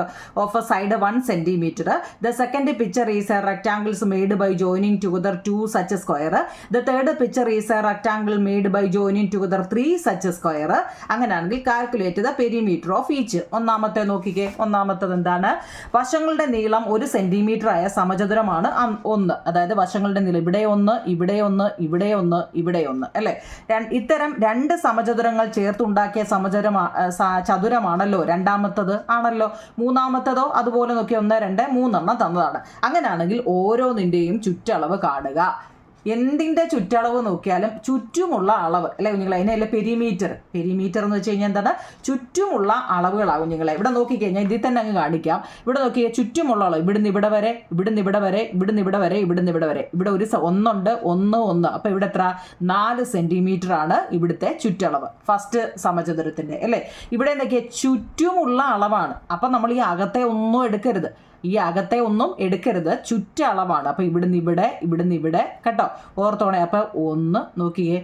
of a side 1 centimeter. The second picture is a rectangles made by joining together 2 such square. The third picture is a rectangle made by joining together 3 such square. അങ്ങനെയാണെങ്കിൽ calculate the perimeter of each. ഒന്നാമത്തെ നോക്കിക്കേ, ഒന്നാമത്തത് എന്താണ്? വശങ്ങളുടെ നീളം 1 centimetre ആയ സമചതുരമാണ് 1. അതായത് വശങ്ങളുടെ നീളം ഇവിടെ 1, ഇവിടെ 1, ഇവിടെ 1, ഇവിടെ 1 അല്ലേ. ഇത്തരം 2 സമചതുരങ്ങൾ ചേർത്തുണ്ടാക്കിയ ചതുരമാണല്ലോ രണ്ടാമത്തത് ആണല്ലോ. മൂന്നാമത്തതോ അതുപോലെ നോക്കി 1, 2, 3 എണ്ണം തന്നതാണ്. അങ്ങനെയാണെങ്കിൽ ഓരോന്നിൻ്റെയും ചുറ്റളവ് കാണുക. എന്തിൻ്റെ ചുറ്റളവ് നോക്കിയാലും ചുറ്റുമുള്ള അളവ് അല്ലേ കുഞ്ഞുങ്ങളെ, അതിനല്ലേ പെരിമീറ്റർ. പെരിമീറ്റർ എന്ന് വെച്ച് കഴിഞ്ഞാൽ എന്താണ്? ചുറ്റുമുള്ള അളവുകളാകും കുഞ്ഞുങ്ങളെ. ഇവിടെ നോക്കിക്കഴിഞ്ഞാൽ ഇതിൽ തന്നെ അങ്ങ് കാണിക്കാം. ഇവിടെ നോക്കിയേ, ചുറ്റുമുള്ള അളവ് ഇവിടുന്ന് ഇവിടെ വരെ, ഇവിടുന്ന് ഇവിടെ വരെ, ഇവിടുന്ന് ഇവിടെ വരെ, ഇവിടുന്ന് ഇവിടെ വരെ. ഇവിടെ ഒരു 1 ഉണ്ട്, 1. അപ്പോൾ ഇവിടെ എത്ര? 4 സെന്റിമീറ്റർ ആണ് ഇവിടുത്തെ ചുറ്റളവ് ഫസ്റ്റ് സമചതുരത്തിൻ്റെ അല്ലേ. ഇവിടെ എന്തൊക്കെയാ? ചുറ്റുമുള്ള അളവാണ്. അപ്പം നമ്മൾ ഈ അകത്തെ ഒന്നും എടുക്കരുത്, ഈ അകത്തെ ഒന്നും എടുക്കരുത്, ചുറ്റളവാണ്. അപ്പോൾ ഇവിടുന്ന് ഇവിടെ, ഇവിടുന്ന് ഇവിടെ കേട്ടോ, ഓർത്തോണേ. അപ്പോൾ 1 നോക്കിയേ,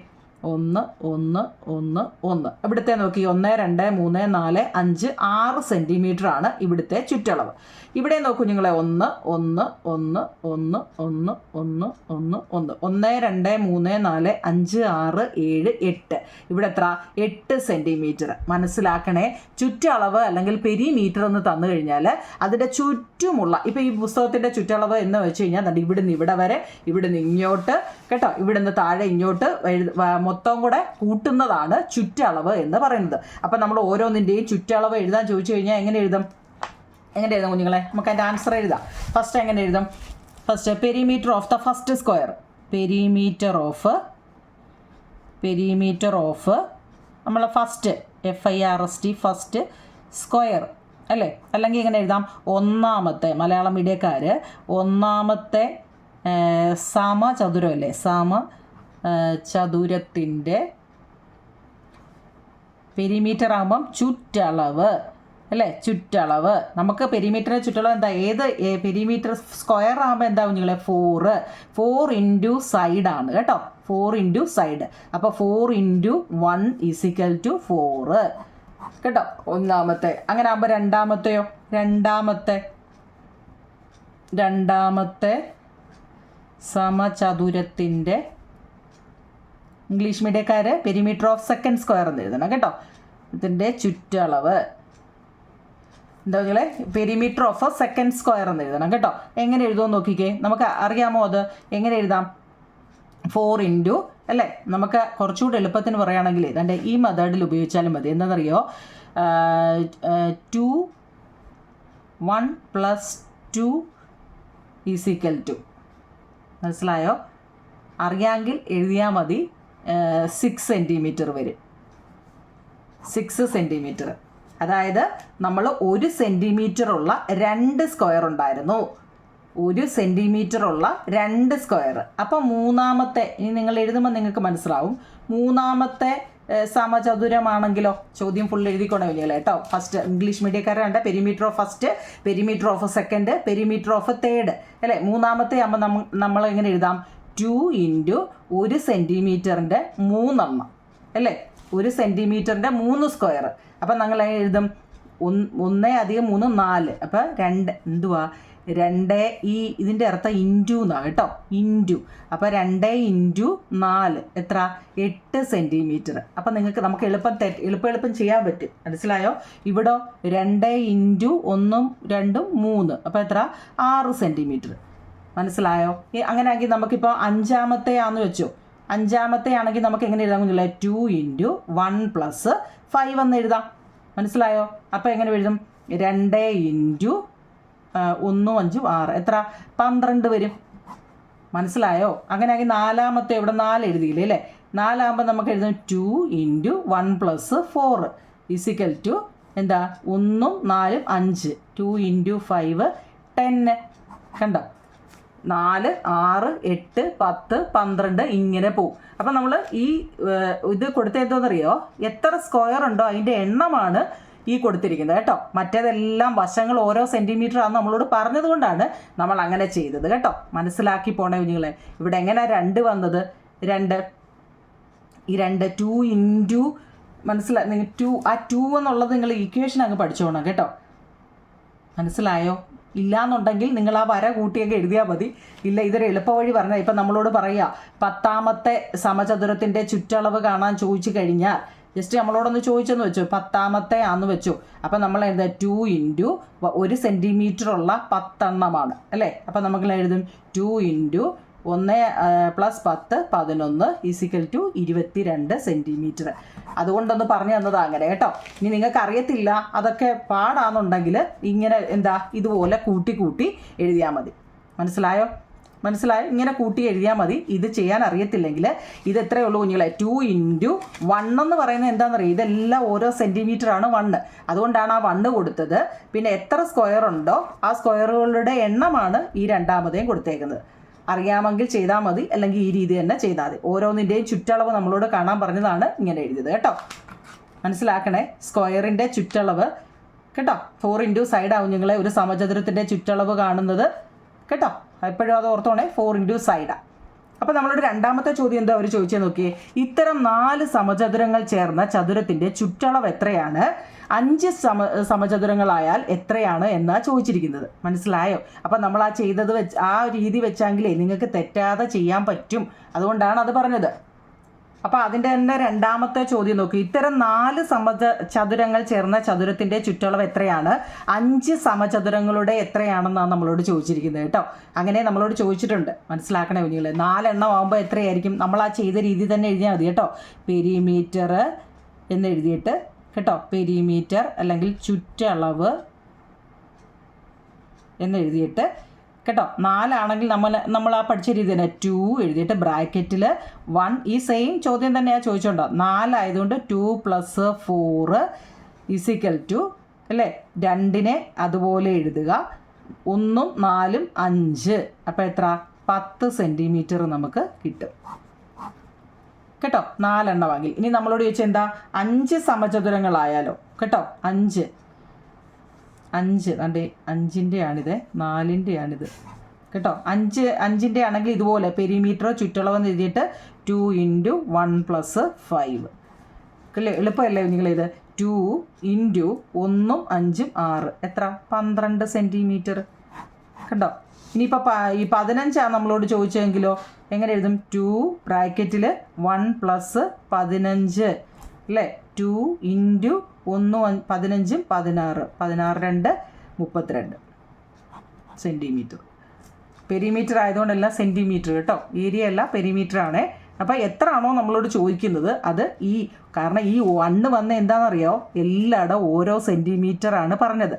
1 1 1 1. ഇവിടുത്തെ നോക്കി 1 2 3 4 5 6 സെന്റിമീറ്റർ ആണ് ഇവിടുത്തെ ചുറ്റളവ്. ഇവിടെ നോക്കൂ നിങ്ങളെ, 1 1 1 1 1 1 1 1 1 2 3 4 5 6 7 8. ഇവിടെ എത്ര? 8 സെന്റിമീറ്റർ. മനസ്സിലാക്കണേ, ചുറ്റളവ് അല്ലെങ്കിൽ പെരിമീറ്റർ എന്ന് തന്നു കഴിഞ്ഞാൽ അതിൻ്റെ ചുറ്റുമുള്ള, ഇപ്പം ഈ പുസ്തകത്തിൻ്റെ ചുറ്റളവ് എന്ന് വെച്ച് കഴിഞ്ഞാൽ ഇവിടുന്ന് ഇവിടെ വരെ, ഇവിടുന്ന് ഇങ്ങോട്ട് കേട്ടോ, ഇവിടുന്ന് താഴെ ഇങ്ങോട്ട് മൊത്തം കൂടെ കൂട്ടുന്നതാണ് ചുറ്റളവ് എന്ന് പറയുന്നത്. അപ്പം നമ്മൾ ഓരോന്നിൻ്റെയും ചുറ്റളവ് എഴുതാൻ ചോദിച്ചു കഴിഞ്ഞാൽ എങ്ങനെ എഴുതും കുഞ്ഞുങ്ങളെ? നമുക്ക് അതിൻ്റെ ആൻസർ എഴുതാം. ഫസ്റ്റ് എങ്ങനെ എഴുതും? First perimeter of the first square. Perimeter of നമ്മൾ ഫസ്റ്റ് FIRST ഫസ്റ്റ് സ്ക്വയർ അല്ലേ. അല്ലെങ്കിൽ എങ്ങനെ എഴുതാം? ഒന്നാമത്തെ, മലയാളം മീഡിയക്കാർ ഒന്നാമത്തെ സമചതുരം അല്ലേ, ചതുരത്തിൻ്റെ പെരിമീറ്റർ ആകുമ്പം ചുറ്റളവ് അല്ലേ, ചുറ്റളവ്. നമുക്ക് പെരിമീറ്ററിൻ്റെ ചുറ്റളവ് എന്താ? ഏത് പെരിമീറ്റർ സ്ക്വയർ ആകുമ്പോൾ എന്താവും നിങ്ങളെ? 4 ഇൻറ്റു സൈഡാണ് കേട്ടോ, 4 ഇൻറ്റു സൈഡ്. അപ്പോൾ 4 ഇൻറ്റു 1 = 4 കേട്ടോ, ഒന്നാമത്തെ. അങ്ങനെ ആകുമ്പോൾ രണ്ടാമത്തെയോ? രണ്ടാമത്തെ സമചതുരത്തിൻ്റെ ഇംഗ്ലീഷ് മീഡിയക്കാർ പെരിമീറ്റർ ഓഫ് സെക്കൻഡ് സ്ക്വയർ എന്ന് എഴുതണം കേട്ടോ. ഇതിൻ്റെ ചുറ്റളവ് എന്താ നിങ്ങളെ? പെരിമീറ്റർ ഓഫ് സെക്കൻഡ് സ്ക്വയർ എന്ന് എഴുതണം കേട്ടോ. എങ്ങനെ എഴുതുമെന്ന് നോക്കിക്കേ, നമുക്ക് അറിയാമോ അത്? എങ്ങനെ എഴുതാം? 4 ഇൻറ്റു അല്ലേ, നമുക്ക് കുറച്ചുകൂടി എളുപ്പത്തിന് പറയുകയാണെങ്കിൽ ഇതിൻ്റെ ഈ മെത്തേഡിൽ ഉപയോഗിച്ചാലും മതി. എന്താണെന്നറിയോ? 2 1 + 2 = 2. മനസ്സിലായോ? അറിയാമെങ്കിൽ എഴുതിയാൽ മതി. 6 സെൻറ്റിമീറ്റർ വരും. 6 സെൻറ്റിമീറ്റർ. അതായത് നമ്മൾ 1 സെൻറ്റിമീറ്റർ ഉള്ള 2 സ്ക്വയർ ഉണ്ടായിരുന്നു. 1 സെൻറ്റിമീറ്റർ ഉള്ള 2 സ്ക്വയർ. അപ്പോൾ മൂന്നാമത്തെ, ഇനി നിങ്ങൾ എഴുതുമ്പോൾ നിങ്ങൾക്ക് മനസ്സിലാവും. മൂന്നാമത്തെ സമചതുരമാണെങ്കിലോ? ചോദ്യം ഫുൾ എഴുതിക്കൊണ്ടേ കുഞ്ഞുങ്ങളെ കേട്ടോ. ഫസ്റ്റ് ഇംഗ്ലീഷ് മീഡിയക്കാരുണ്ട് perimeter of first, perimeter of second, perimeter of third അല്ലേ. മൂന്നാമത്തെ ആകുമ്പോൾ നമ്മൾ എങ്ങനെ എഴുതാം? 2 ഇൻറ്റു 1 സെൻറ്റിമീറ്ററിൻ്റെ 3 എണ്ണം അല്ലേ, 1 സെൻറ്റിമീറ്ററിൻ്റെ 3 സ്ക്വയർ. അപ്പം നിങ്ങൾ എഴുതും 1 + 3 4. അപ്പോൾ 2 എന്തുവാ? 2 ഇതിൻ്റെ അർത്ഥം ഇൻറ്റു എന്നാണ് കേട്ടോ, ഇൻറ്റു. അപ്പോൾ 2 ഇൻറ്റു 4 എത്ര? 8 സെൻറ്റിമീറ്റർ. അപ്പം നമുക്ക് എളുപ്പം ചെയ്യാൻ പറ്റും. മനസ്സിലായോ? ഇവിടെ 2 ഇൻറ്റു 1 2 3. അപ്പോൾ എത്ര? 6 സെൻറ്റിമീറ്റർ. മനസ്സിലായോ? അങ്ങനെയാണെങ്കിൽ നമുക്കിപ്പോൾ അഞ്ചാമത്തെ ആണെന്ന് വെച്ചോ. അഞ്ചാമത്തെ ആണെങ്കിൽ നമുക്ക് എങ്ങനെ എഴുതാൻ കുഞ്ഞില്ലേ? 2 ഇൻറ്റു 1 + 5 എന്ന് എഴുതാം. മനസ്സിലായോ? അപ്പോൾ എങ്ങനെ എഴുതും? 2 ഇൻറ്റു 1 5 6 എത്ര? 12 വരും. മനസ്സിലായോ? അങ്ങനെയാണെങ്കിൽ നാലാമത്തെ ഇവിടെ 4 എഴുതിയില്ലേ അല്ലേ. 4 ആകുമ്പോൾ നമുക്ക് എഴുതാം 2 ഇൻറ്റു 1 + 4 = എന്താ 1 4 5 2 × 5 10 കണ്ടോ 4 6 8 10 12 ഇങ്ങനെ പോവും. അപ്പം നമ്മൾ ഈ ഇത് കൊടുത്ത എന്തോന്നറിയോ, എത്ര സ്ക്വയർ ഉണ്ടോ അതിൻ്റെ എണ്ണമാണ് ഈ കൊടുത്തിരിക്കുന്നത് കേട്ടോ. മറ്റേതെല്ലാം വശങ്ങൾ ഓരോ സെൻറ്റിമീറ്റർ ആണെന്ന് നമ്മളോട് പറഞ്ഞത് കൊണ്ടാണ് നമ്മൾ അങ്ങനെ ചെയ്തത് കേട്ടോ. മനസ്സിലാക്കി പോണേ കുഞ്ഞുങ്ങളെ. ഇവിടെ എങ്ങനെയാണ് 2 വന്നത്? 2 ഈ 2 2 മനസ്സിലായി നിങ്ങൾ 2 എന്നുള്ളത് നിങ്ങൾ ഈക്വേഷൻ അങ്ങ് പഠിച്ചോണം കേട്ടോ. മനസ്സിലായോ? ഇല്ലാന്നുണ്ടെങ്കിൽ നിങ്ങൾ ആ വര കൂട്ടിയൊക്കെ എഴുതിയാൽ മതി. ഇല്ല ഇതൊരു എളുപ്പ വഴി പറഞ്ഞാൽ ഇപ്പം നമ്മളോട് പറയുക 10ാമത്തെ സമചതുരത്തിൻ്റെ ചുറ്റളവ് കാണാൻ ചോദിച്ചു കഴിഞ്ഞാൽ ജസ്റ്റ് നമ്മളോടൊന്ന് ചോദിച്ചെന്ന് വെച്ചു 10ാമത്തെ ആന്ന് വെച്ചു. അപ്പം നമ്മൾ എന്താ 2 × 1 സെൻറ്റിമീറ്ററുള്ള 10 എണ്ണമാണ് അല്ലേ. അപ്പം നമുക്ക് എഴുതും 2 × 1 + 10 11 = 22 സെൻറ്റിമീറ്റർ. അതുകൊണ്ടൊന്ന് പറഞ്ഞു തന്നത് അങ്ങനെ കേട്ടോ. ഇനി നിങ്ങൾക്ക് അറിയത്തില്ല അതൊക്കെ പാടാന്നുണ്ടെങ്കിൽ ഇങ്ങനെ എന്താ ഇതുപോലെ കൂട്ടി എഴുതിയാൽ മതി. മനസ്സിലായോ? ഇങ്ങനെ കൂട്ടി എഴുതിയാൽ മതി. ഇത് ചെയ്യാൻ അറിയത്തില്ലെങ്കിൽ ഇത് എത്രയേ ഉള്ളൂ കുഞ്ഞുങ്ങളെ, 2 × 1 എന്ന് പറയുന്നത് എന്താണെന്നറിയാം, ഇതെല്ലാം ഓരോ സെൻറ്റിമീറ്ററാണ് 1. അതുകൊണ്ടാണ് ആ 1 കൊടുത്തത്. പിന്നെ എത്ര സ്ക്വയർ ഉണ്ടോ ആ സ്ക്വയറുകളുടെ എണ്ണമാണ് ഈ രണ്ടാമതേയും കൊടുത്തേക്കുന്നത്. അറിയാമെങ്കിൽ ചെയ്താൽ മതി, അല്ലെങ്കിൽ ഈ രീതി തന്നെ ചെയ്താൽ മതി. ഓരോന്നിൻ്റെയും ചുറ്റളവ് നമ്മളോട് കാണാൻ പറഞ്ഞതാണ് ഇങ്ങനെ എഴുതിയത് കേട്ടോ. മനസ്സിലാക്കണേ. സ്ക്വയറിൻ്റെ ചുറ്റളവ് കേട്ടോ. 4 × സൈഡാവും നിങ്ങളെ ഒരു സമചതുരത്തിൻ്റെ ചുറ്റളവ് കാണുന്നത് കേട്ടോ. എപ്പോഴും അത് ഓർത്തോണേ, 4 × സൈഡാണ്. അപ്പോൾ നമ്മളോട് രണ്ടാമത്തെ ചോദ്യം എന്താ അവർ ചോദിച്ചാൽ നോക്കിയേ, ഇത്തരം 4 സമചതുരങ്ങൾ ചേർന്ന ചതുരത്തിൻ്റെ ചുറ്റളവ് എത്രയാണ്, 5 സമചതുരങ്ങളായാൽ എത്രയാണ് എന്നാ ചോദിച്ചിരിക്കുന്നത്. മനസ്സിലായോ? അപ്പം നമ്മൾ ആ ചെയ്തത് ആ രീതി വെച്ചെങ്കിലേ നിങ്ങൾക്ക് തെറ്റാതെ ചെയ്യാൻ പറ്റും. അതുകൊണ്ടാണ് അത് പറഞ്ഞത്. അപ്പോൾ അതിൻ്റെ തന്നെ രണ്ടാമത്തെ ചോദ്യം നോക്കി, ഇത്തരം 4 സമചതുരങ്ങൾ ചേർന്ന ചതുരത്തിൻ്റെ ചുറ്റളവ് എത്രയാണ്, 5 സമചതുരങ്ങളുടെ എത്രയാണെന്നാണ് നമ്മളോട് ചോദിച്ചിരിക്കുന്നത് കേട്ടോ. അങ്ങനെ നമ്മളോട് ചോദിച്ചിട്ടുണ്ട്. മനസ്സിലാക്കണേ കുഞ്ഞുങ്ങളെ. 4 എണ്ണം ആകുമ്പോൾ എത്രയായിരിക്കും, നമ്മൾ ആ ചെയ്ത രീതി തന്നെ എഴുതിയാൽ മതി കേട്ടോ. പെരിമീറ്റർ എന്ന് എഴുതിയിട്ട് കേട്ടോ, പെരിമീറ്റർ അല്ലെങ്കിൽ ചുറ്റളവ് എന്ന് എഴുതിയിട്ട് കേട്ടോ. 4 ആണെങ്കിൽ നമ്മൾ ആ പഠിച്ച രീതി തന്നെ 2 എഴുതിയിട്ട് ബ്രാക്കറ്റിൽ 1. ഈ സെയിം ചോദ്യം തന്നെയാണ് ചോദിച്ചോണ്ടോ. 4 ആയതുകൊണ്ട് 2 + 4 = അല്ലേ 2നെ അതുപോലെ എഴുതുക. 1 4 5. അപ്പോൾ എത്ര, 10 സെൻറ്റിമീറ്റർ നമുക്ക് കിട്ടും കേട്ടോ. 4 എണ്ണമാണെങ്കിൽ. ഇനി നമ്മളോട് ചോദിച്ചാൽ എന്താ, 5 സമചതുരങ്ങളായാലോ കേട്ടോ. 5 അതെ 5ൻ്റെ ആണിത്, 4ൻ്റെ ആണിത് കേട്ടോ. 5ൻ്റെ ആണെങ്കിൽ ഇതുപോലെ പെരിമീറ്ററോ ചുറ്റളവെന്ന് എഴുതിയിട്ട് 2 × 1 + 5 അല്ലേ. എളുപ്പമല്ലേ നിങ്ങളിത്. 2 × 1 5 6 എത്ര, 12 സെൻറ്റിമീറ്റർ കേട്ടോ. ഇനിയിപ്പോൾ ഈ 15 നമ്മളോട് ചോദിച്ചെങ്കിലോ എങ്ങനെ എഴുതും, 2 ബ്രാക്കറ്റിൽ 1 + 15 അല്ലേ. 2 × 1 15 16 16 2 32 സെൻറ്റിമീറ്റർ. പെരിമീറ്റർ ആയതുകൊണ്ടല്ല സെൻറ്റിമീറ്റർ കേട്ടോ, ഏരിയ അല്ല പെരിമീറ്റർ ആണേ. അപ്പോൾ എത്ര ആണോ നമ്മളോട് ചോദിക്കുന്നത് അത് കാരണം ഈ 1 വന്ന എന്താണെന്നറിയോ, എല്ലായിടും ഓരോ സെൻറ്റിമീറ്ററാണ് പറഞ്ഞത്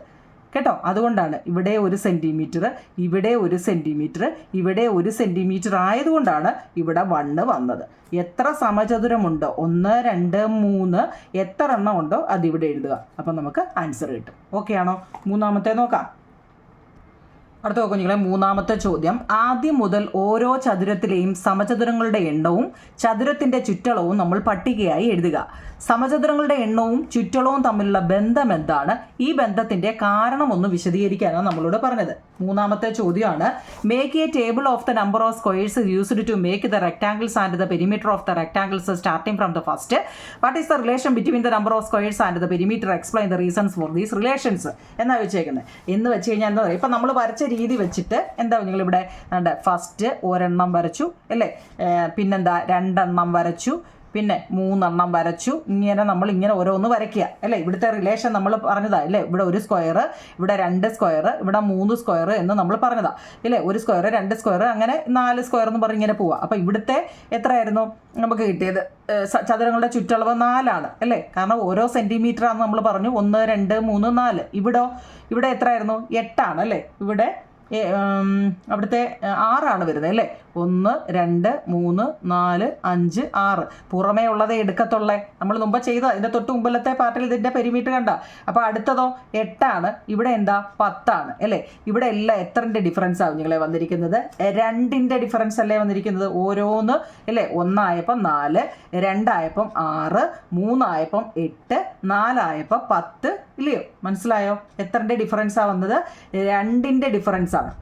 കേട്ടോ. അതുകൊണ്ടാണ് ഇവിടെ 1 സെൻറ്റിമീറ്റർ, ഇവിടെ 1 സെൻറ്റിമീറ്റർ, ഇവിടെ 1 സെൻറ്റിമീറ്റർ ആയതുകൊണ്ടാണ് ഇവിടെ 1 വന്നത്. എത്ര സമചതുരമുണ്ടോ 1 2 3 എത്ര എണ്ണം ഉണ്ടോ അതിവിടെ എഴുതുക. അപ്പം നമുക്ക് ആൻസർ കിട്ടും. ഓക്കെ ആണോ? മൂന്നാമത്തെ നോക്കാം. അടുത്ത കുഞ്ഞുങ്ങളെ, മൂന്നാമത്തെ ചോദ്യം, ആദ്യം മുതൽ ഓരോ ചതുരത്തിലെയും സമചതുരങ്ങളുടെ എണ്ണവും ചതുരത്തിൻ്റെ ചുറ്റളവും നമ്മൾ പട്ടികയായി എഴുതുക. സമചതുരങ്ങളുടെ എണ്ണവും ചുറ്റളവും തമ്മിലുള്ള ബന്ധം എന്താണ്? ഈ ബന്ധത്തിൻ്റെ കാരണം ഒന്ന് വിശദീകരിക്കാനാണ് നമ്മളോട് പറഞ്ഞത്. മൂന്നാമത്തെ ചോദ്യമാണ്, make a table of the number of squares used to make the rectangles and the perimeter of the rectangles starting from the first. What is the relation between the number of squares and the perimeter? Explain the reasons for these relations എന്നാ വെച്ചേക്കുന്നത്. എന്ന് വെച്ച് കഴിഞ്ഞാൽ എന്താ പറയുക, ഇപ്പം നമ്മൾ വരച്ച രീതി വെച്ചിട്ട് എന്താ നിങ്ങളിവിടെ ഫസ്റ്റ് ഒരെണ്ണം വരച്ചു അല്ലേ, പിന്നെന്താ 2 എണ്ണം വരച്ചു, പിന്നെ 3 എണ്ണം വരച്ചു. ഇങ്ങനെ നമ്മൾ ഇങ്ങനെ ഓരോന്ന് വരയ്ക്കുക അല്ലേ. ഇവിടുത്തെ റിലേഷൻ നമ്മൾ പറഞ്ഞതാ അല്ലേ. ഇവിടെ 1 സ്ക്വയർ, ഇവിടെ 2 സ്ക്വയർ, ഇവിടെ 3 സ്ക്വയർ എന്ന് നമ്മൾ പറഞ്ഞതാ അല്ലേ. 1 സ്ക്വയർ 2 സ്ക്വയർ അങ്ങനെ 4 സ്ക്വയർ എന്ന് പറഞ്ഞ് ഇങ്ങനെ പോവുക. അപ്പോൾ ഇവിടുത്തെ എത്രയായിരുന്നു നമുക്ക് കിട്ടിയത്? ചതുരങ്ങളുടെ ചുറ്റളവ് 4 ആണ് അല്ലേ. കാരണം ഓരോ സെൻറ്റിമീറ്റർ ആണെന്ന് നമ്മൾ പറഞ്ഞു. 1 2 3 4. ഇവിടെ എത്രയായിരുന്നു? 8 ആണ് അല്ലേ. ഇവിടെ അവിടുത്തെ 6 വരുന്നത് അല്ലേ. 1 2 3 4 5 6 പുറമേ ഉള്ളതേ എടുക്കത്തുള്ളേ. നമ്മൾ മുമ്പ് ചെയ്ത ഇതിൻ്റെ തൊട്ട് മുമ്പിലത്തെ പാർട്ടിൽ ഇതിൻ്റെ പെരിമീറ്റർ കണ്ട. അപ്പോൾ അടുത്തതോ 8 ഇവിടെ എന്താ 10 അല്ലേ. ഇവിടെ എല്ലാം എത്രൻ്റെ ഡിഫറൻസ് ആവും നിങ്ങളെ വന്നിരിക്കുന്നത്? 2ൻ്റെ ഡിഫറൻസ് അല്ലേ വന്നിരിക്കുന്നത്. ഓരോന്ന് അല്ലേ. 1 ആയപ്പം 4, 2 ആയപ്പം 6, 3 ആയപ്പം 8, 4 ആയപ്പം 10 ഇല്ലയോ? മനസ്സിലായോ? എത്രൻ്റെ ഡിഫറൻസാണ് വന്നത്? 2ൻ്റെ ഡിഫറൻസ് ആണ്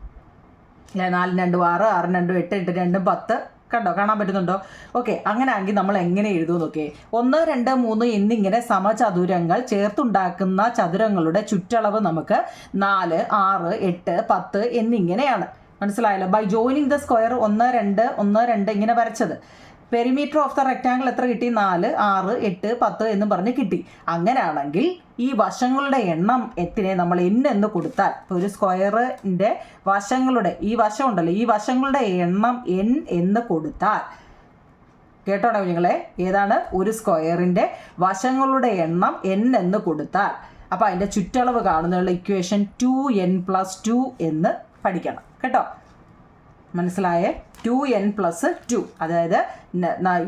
അല്ലേ. 4 2 6, 6 2 8, 8 2 10 കണ്ടോ? കാണാൻ പറ്റുന്നുണ്ടോ? ഓക്കെ, അങ്ങനെ ആണെങ്കിൽ നമ്മൾ എങ്ങനെ എഴുതും നോക്കേ. 1 2 3 എന്നിങ്ങനെ സമചതുരങ്ങൾ ചേർത്തുണ്ടാക്കുന്ന ചതുരങ്ങളുടെ ചുറ്റളവ് നമുക്ക് 4 6 8 10 എന്നിങ്ങനെയാണ്. മനസ്സിലായല്ലോ? ബൈ ജോയിനിങ് ദ സ്ക്വയർ 1 2 1 2 ഇങ്ങനെ വരച്ചത്. പെരിമീറ്റർ ഓഫ് ദ റെക്റ്റാങ്കിൾ എത്ര കിട്ടി? 4 6 8 10 എന്നും പറഞ്ഞ് കിട്ടി. അങ്ങനെയാണെങ്കിൽ ഈ വശങ്ങളുടെ എണ്ണം എത്തിനെ നമ്മൾ n എന്ന് കൊടുത്താൽ, ഇപ്പോൾ ഒരു സ്ക്വയറിൻ്റെ വശങ്ങളുടെ ഈ വശം ഉണ്ടല്ലോ, ഈ വശങ്ങളുടെ എണ്ണം n എന്ന് കൊടുത്താൽ, കേട്ടോണോ നിങ്ങളെ? ഏതാണ്? ഒരു സ്ക്വയറിൻ്റെ വശങ്ങളുടെ എണ്ണം n എന്ന് കൊടുത്താൽ, അപ്പോൾ അതിൻ്റെ ചുറ്റളവ് കാണുന്നുള്ള ഇക്വേഷൻ 2n+2 എന്ന് പഠിക്കണം കേട്ടോ. മനസ്സിലായേ? 2n+2, അതായത്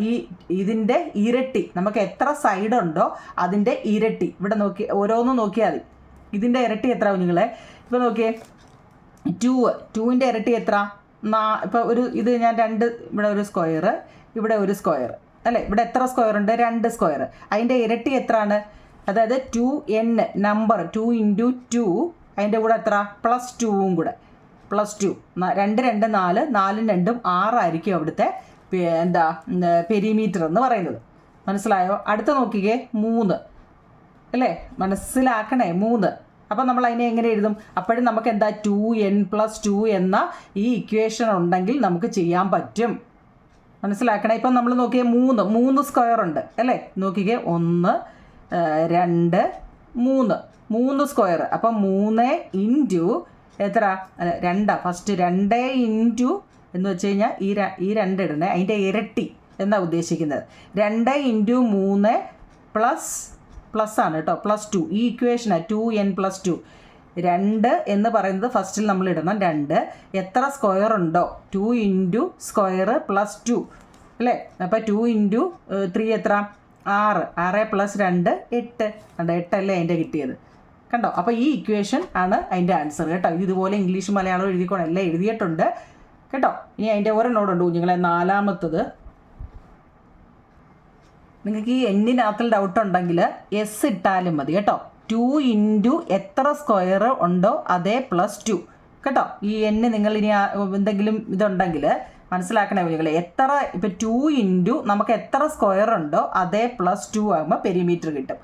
ഈ ഇതിൻ്റെ ഇരട്ടി. നമുക്ക് എത്ര സൈഡ് ഉണ്ടോ അതിൻ്റെ ഇരട്ടി. ഇവിടെ നോക്കി ഓരോന്നും നോക്കിയാൽ മതി. ഇതിൻ്റെ ഇരട്ടി എത്ര നിങ്ങളെ? ഇപ്പോൾ നോക്കിയേ, 2ൻ്റെ ഇരട്ടി എത്ര? ഇപ്പോൾ ഇത് ഞാൻ 2, ഇവിടെ ഒരു സ്ക്വയർ, ഇവിടെ ഒരു സ്ക്വയർ അല്ലേ. ഇവിടെ എത്ര സ്ക്വയർ ഉണ്ട്? 2 സ്ക്വയർ. അതിൻ്റെ ഇരട്ടി എത്രയാണ്? അതായത് 2n നമ്പർ 2 × 2, അതിൻ്റെ കൂടെ എത്ര? +2 കൂടെ. +2 2 2 4, 4 2 6 ആയിരിക്കും അവിടുത്തെ എന്താ പെരിമീറ്റർ എന്ന് പറയുന്നത്. മനസ്സിലായോ? അടുത്ത നോക്കിക്കേ, 3 അല്ലേ. മനസ്സിലാക്കണേ, 3. അപ്പം നമ്മൾ അതിനെ എങ്ങനെ എഴുതും? അപ്പോഴും നമുക്ക് എന്താ 2n+2 എന്ന ഈ ഇക്വേഷൻ ഉണ്ടെങ്കിൽ നമുക്ക് ചെയ്യാൻ പറ്റും. മനസ്സിലാക്കണേ. ഇപ്പം നമ്മൾ നോക്കിയേ, 3 സ്ക്വയർ ഉണ്ട് അല്ലേ. നോക്കിക്കേ, 1 2 3 3 സ്ക്വയർ. അപ്പം 3 × എത്ര? അല്ല 2. ഫസ്റ്റ് 2 × എന്ന് വെച്ച് കഴിഞ്ഞാൽ ഈ 2 ഇടണേ, അതിൻ്റെ ഇരട്ടി എന്നാ ഉദ്ദേശിക്കുന്നത്. 2 × 3 പ്ലസ് ആണ് കേട്ടോ, +2. ഈ ഇക്വേഷനാണ് 2n+2. 2 എന്ന് പറയുന്നത് ഫസ്റ്റിൽ നമ്മൾ ഇടണം. 2 എത്ര സ്ക്വയർ ഉണ്ടോ 2 × സ്ക്വയർ +2 അല്ലേ. അപ്പോൾ 2 × 3 എത്ര? 6. 6 + 2 8. 8 അല്ലേ അതിൻ്റെ കിട്ടിയത്. കണ്ടോ? അപ്പോൾ ഈ ഇക്വേഷൻ ആണ് അതിൻ്റെ ആൻസർ കേട്ടോ. ഇതുപോലെ ഇംഗ്ലീഷ് മലയാളം എഴുതിക്കോണം, എല്ലാം എഴുതിയിട്ടുണ്ട് കേട്ടോ. ഇനി അതിൻ്റെ ഒരെണ്ണോടുണ്ട് കുഞ്ഞുങ്ങളെ, 4ാമത്തത്. നിങ്ങൾക്ക് ഈ എന്നിനകത്തിൽ ഡൗട്ട് ഉണ്ടെങ്കിൽ എസ് ഇട്ടാലും മതി കേട്ടോ. 2 × എത്ര സ്ക്വയർ ഉണ്ടോ അതേ +2 കേട്ടോ. ഈ നിങ്ങൾ ഇനി എന്തെങ്കിലും ഇതുണ്ടെങ്കിൽ മനസ്സിലാക്കണേ കുഞ്ഞുങ്ങളെ. എത്ര ഇപ്പം 2 × നമുക്ക് എത്ര സ്ക്വയർ ഉണ്ടോ അതേ +2 ആകുമ്പോൾ പെരിമീറ്റർ കിട്ടും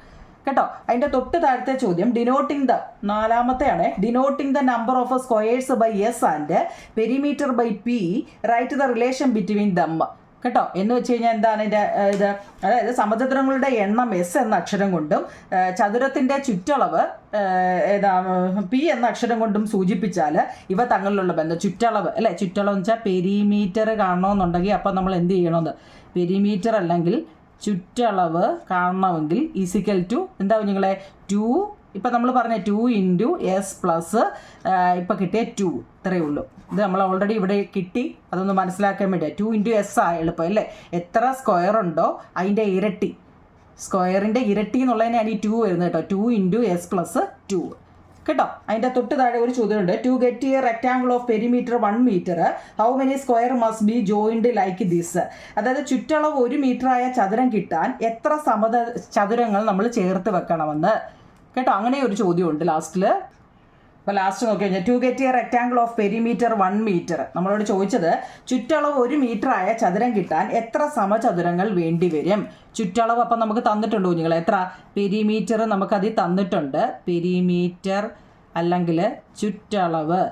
കേട്ടോ. അതിൻ്റെ തൊട്ട് താഴത്തെ ചോദ്യം, ഡിനോട്ടിങ് ദ 4ാമത്തെയാണ്, denoting the number of squares by S and perimeter by P, right the relation between them കേട്ടോ. എന്ന് വെച്ച് കഴിഞ്ഞാൽ എന്താണ് ഇത്? അതായത് സമചതുരങ്ങളുടെ എണ്ണം എസ് എന്ന അക്ഷരം കൊണ്ടും ചതുരത്തിൻ്റെ ചുറ്റളവ് പി എന്ന അക്ഷരം കൊണ്ടും സൂചിപ്പിച്ചാൽ ഇവ തങ്ങളിലുള്ള ബന്ധം ചുറ്റളവ് അല്ലേ. ചുറ്റളവ് എന്ന് വെച്ചാൽ പെരിമീറ്റർ കാണണമെന്നുണ്ടെങ്കിൽ അപ്പം നമ്മൾ എന്ത് ചെയ്യണമെന്ന്? പെരിമീറ്റർ അല്ലെങ്കിൽ ചുറ്റളവ് കാണണമെങ്കിൽ = എന്താവും നിങ്ങളെ? 2. ഇപ്പം നമ്മൾ പറഞ്ഞ 2 × s+, ഇപ്പം കിട്ടിയ 2 ഇത്രയേ ഉള്ളൂ. ഇത് നമ്മൾ ഓൾറെഡി ഇവിടെ കിട്ടി, അതൊന്ന് മനസ്സിലാക്കാൻ വേണ്ടിയാണ്. 2 × s എളുപ്പം അല്ലേ. എത്ര സ്ക്വയർ ഉണ്ടോ അതിൻ്റെ ഇരട്ടി, സ്ക്വയറിൻ്റെ ഇരട്ടി എന്നുള്ളതിനാണ് ഈ 2 വരുന്നത് കേട്ടോ. 2 × s+2 കേട്ടോ. അതിൻ്റെ തൊട്ട് താഴെ ഒരു ചോദ്യമുണ്ട്, to get a rectangle of perimeter 1 metre how many square must be joined like this. അതായത് ചുറ്റളവ് 1 മീറ്ററായ ചതുരം കിട്ടാൻ എത്ര ചതുരങ്ങൾ നമ്മൾ ചേർത്ത് വെക്കണമെന്ന് കേട്ടോ. അങ്ങനെ ഒരു ചോദ്യമുണ്ട് ലാസ്റ്റിൽ. അപ്പോൾ ലാസ്റ്റ് നോക്കി കഴിഞ്ഞാൽ to get a rectangle of perimeter 1 metre നമ്മളോട് ചോദിച്ചത് ചുറ്റളവ് 1 മീറ്ററായ ചതുരം കിട്ടാൻ എത്ര സമചതുരങ്ങൾ വേണ്ടി വരും? ചുറ്റളവ് അപ്പം നമുക്ക് തന്നിട്ടുണ്ട് കുഞ്ഞുങ്ങളെ. എത്ര? പെരിമീറ്റർ നമുക്കതിൽ തന്നിട്ടുണ്ട്. പെരിമീറ്റർ അല്ലെങ്കിൽ ചുറ്റളവ്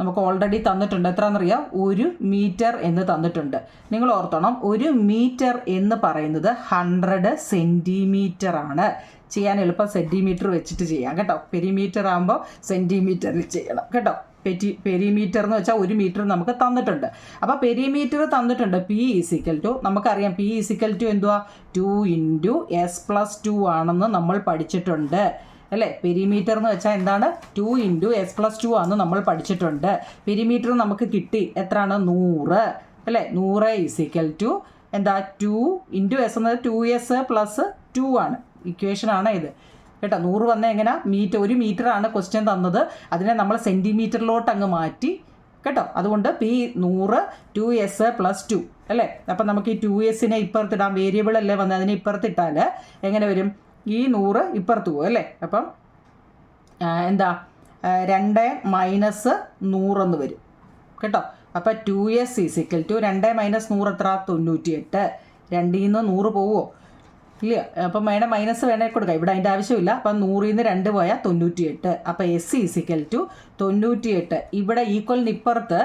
നമുക്ക് ഓൾറെഡി തന്നിട്ടുണ്ട്. എത്രയാണെന്നറിയാം? 1 മീറ്റർ എന്ന് തന്നിട്ടുണ്ട്. നിങ്ങൾ ഓർത്തോണം, 1 മീറ്റർ എന്ന് പറയുന്നത് 100 സെൻറ്റിമീറ്റർ ആണ്. ചെയ്യാൻ എളുപ്പം സെൻറ്റിമീറ്റർ വെച്ചിട്ട് ചെയ്യാം കേട്ടോ. പെരിമീറ്റർ ആകുമ്പോൾ സെൻറ്റിമീറ്ററിൽ ചെയ്യണം കേട്ടോ. പെരിമീറ്റർ എന്ന് വെച്ചാൽ 1 മീറ്റർ നമുക്ക് തന്നിട്ടുണ്ട്. അപ്പോൾ പെരിമീറ്റർ തന്നിട്ടുണ്ട്. P നമുക്കറിയാം. P എന്തുവാ? 2 × s+2 ആണെന്ന് നമ്മൾ പഠിച്ചിട്ടുണ്ട് അല്ലേ? പെരിമീറ്റർ എന്ന് വെച്ചാൽ എന്താണ്? 2 × s+2 ആണെന്ന് നമ്മൾ പഠിച്ചിട്ടുണ്ട്. പെരിമീറ്റർ നമുക്ക് കിട്ടി എത്രയാണ്? 100 അല്ലേ? 100 = എന്താ? 2 × s എന്നത് 2s + 2 ആണ്. ഇക്വേഷനാണ് ഇത് കേട്ടോ. 100 വന്ന എങ്ങനെ? ഒരു മീറ്ററാണ് ക്വസ്റ്റ്യൻ തന്നത്, അതിനെ നമ്മൾ സെൻറ്റിമീറ്ററിലോട്ട് അങ്ങ് മാറ്റി കേട്ടോ. അതുകൊണ്ട് P100 2s + 2 അല്ലേ? അപ്പം നമുക്ക് ഈ 2sനെ ഇപ്പുറത്തിടാം. വേരിയബിൾ അല്ലേ വന്നത്, അതിനെ ഇപ്പുറത്തിട്ടാൽ എങ്ങനെ വരും? ഈ 100 ഇപ്പുറത്ത് പോകും അല്ലേ? അപ്പം എന്താ 2 - 100 എന്ന് വരും കേട്ടോ. അപ്പം 2s = 2 - 100 എത്ര? 98. 2ൽ നിന്ന് 100 പോവുമോ? ഇല്ല. അപ്പം മൈനസ് വേണേൽ കൊടുക്കാം, ഇവിടെ അതിൻ്റെ ആവശ്യമില്ല. അപ്പം 100ൽ നിന്ന് 2 പോയാൽ 98. അപ്പം s = 98. ഇവിടെ ഈക്വലിന് ഇപ്പുറത്ത്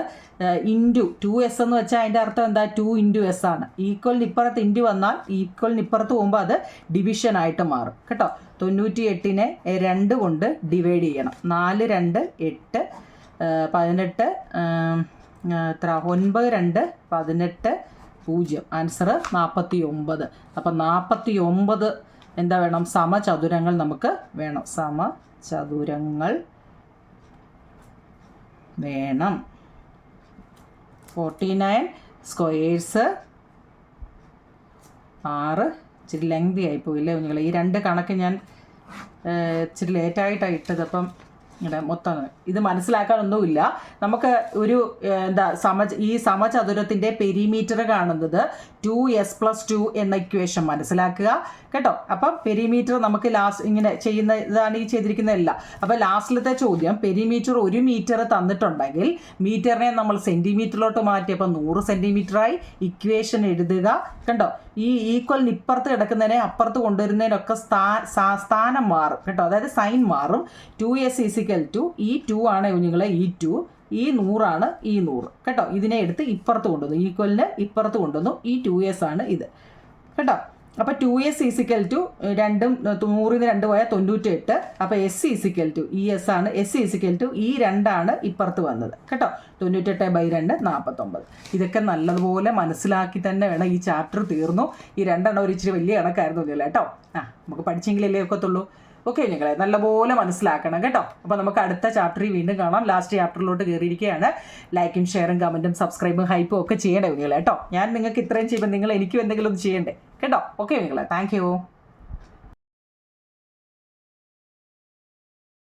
ഇൻറ്റു 2s എന്ന് വെച്ചാൽ അതിൻ്റെ അർത്ഥം എന്താ? 2 × s ആണ്. ഈക്വലിന് ഇപ്പുറത്ത് ഇൻറ്റു വന്നാൽ ഈക്വലിന് ഇപ്പുറത്ത് പോകുമ്പോൾ അത് ഡിവിഷനായിട്ട് മാറും കേട്ടോ. 98നെ 2 കൊണ്ട് ഡിവൈഡ് ചെയ്യണം. 4 × 2 8 18 എത്ര? 9 × 2 18 0. ആൻസർ 49. അപ്പം 49 എന്താ വേണം? സമചതുരങ്ങൾ നമുക്ക് വേണം. സമചതുരങ്ങൾ വേണം. 49 സ്ക്വയേഴ്സ് 6. ഇച്ചിരി ലെങ്തി ആയിപ്പോയില്ലേ നിങ്ങൾ? ഈ 2 കണക്ക് ഞാൻ ഇച്ചിരി ലേറ്റായിട്ടാണ് ഇട്ടത്. അപ്പം ഇവിടെ മൊത്തം ഇത് മനസ്സിലാക്കാനൊന്നുമില്ല. നമുക്ക് ഒരു എന്താ ഈ സമചതുരത്തിൻ്റെ പെരിമീറ്റർ കാണുന്നത് 2s + 2 എന്ന ഇക്വേഷൻ മനസ്സിലാക്കുക കേട്ടോ. അപ്പം പെരിമീറ്റർ നമുക്ക് ഇങ്ങനെ ചെയ്യുന്ന ഇതാണ് ഈ ചെയ്തിരിക്കുന്നതല്ല. അപ്പോൾ ലാസ്റ്റിലത്തെ ചോദ്യം, പെരിമീറ്റർ 1 മീറ്റർ തന്നിട്ടുണ്ടെങ്കിൽ മീറ്ററിനെ നമ്മൾ സെൻറ്റിമീറ്ററിലോട്ട് മാറ്റിയപ്പോൾ 100 സെൻറ്റിമീറ്ററായി. ഇക്വേഷൻ എഴുതുക കണ്ടോ. ഈ ഈക്വലിന് ഇപ്പുറത്ത് കിടക്കുന്നതിനെ അപ്പുറത്ത് കൊണ്ടുവരുന്നതിനൊക്കെ സ്ഥാനം മാറും കേട്ടോ, അതായത് സൈൻ മാറും. 2s = ഈ 2 ആണ് കുഞ്ഞുങ്ങളെ, ഈ 2, ഈ 100 ആണ് ഈ 100 കേട്ടോ. ഇതിനെ എടുത്ത് ഇപ്പുറത്ത് കൊണ്ടുവന്നു, ഈക്വലിന് ഇപ്പുറത്ത് കൊണ്ടുവന്നു. ഈ 2s ആണ് ഇത് കേട്ടോ. അപ്പോൾ 2s = 2 100ൽ നിന്ന് 2 പോയാൽ 98. അപ്പോൾ s = ഈ s ആണ്. s = ഈ 2 ആണ് ഇപ്പുറത്ത് വന്നത് കേട്ടോ. 98/2 49. ഇതൊക്കെ നല്ലതുപോലെ മനസ്സിലാക്കി തന്നെ വേണം. ഈ ചാപ്റ്റർ തീർന്നു. ഈ 2 ഒരു ഇച്ചിരി വലിയ കണക്കായിരുന്നു ഇല്ല കേട്ടോ. നമുക്ക് പഠിച്ചെങ്കിലല്ലേ ഒക്കത്തുള്ളൂ. ഓക്കെ നിങ്ങളെ നല്ലപോലെ മനസ്സിലാക്കണം കേട്ടോ. അപ്പോൾ നമുക്ക് അടുത്ത ചാപ്റ്ററിൽ വീണ്ടും കാണാം. ലാസ്റ്റ് ചാപ്റ്ററിലോട്ട് കയറിയിരിക്കുകയാണ്. ലൈക്കും ഷെയറും കമൻറ്റും സബ്സ്ക്രൈബും ഹൈപ്പും ഒക്കെ ചെയ്യണ്ടേ നിങ്ങളെ കേട്ടോ. ഞാൻ നിങ്ങൾക്ക് ഇത്രയും ചെയ്യുമ്പോൾ നിങ്ങൾ എനിക്കും എന്തെങ്കിലും ഒന്ന് ചെയ്യണ്ടേ കേട്ടോ. ഓക്കെ നിങ്ങളെ താങ്ക് യു.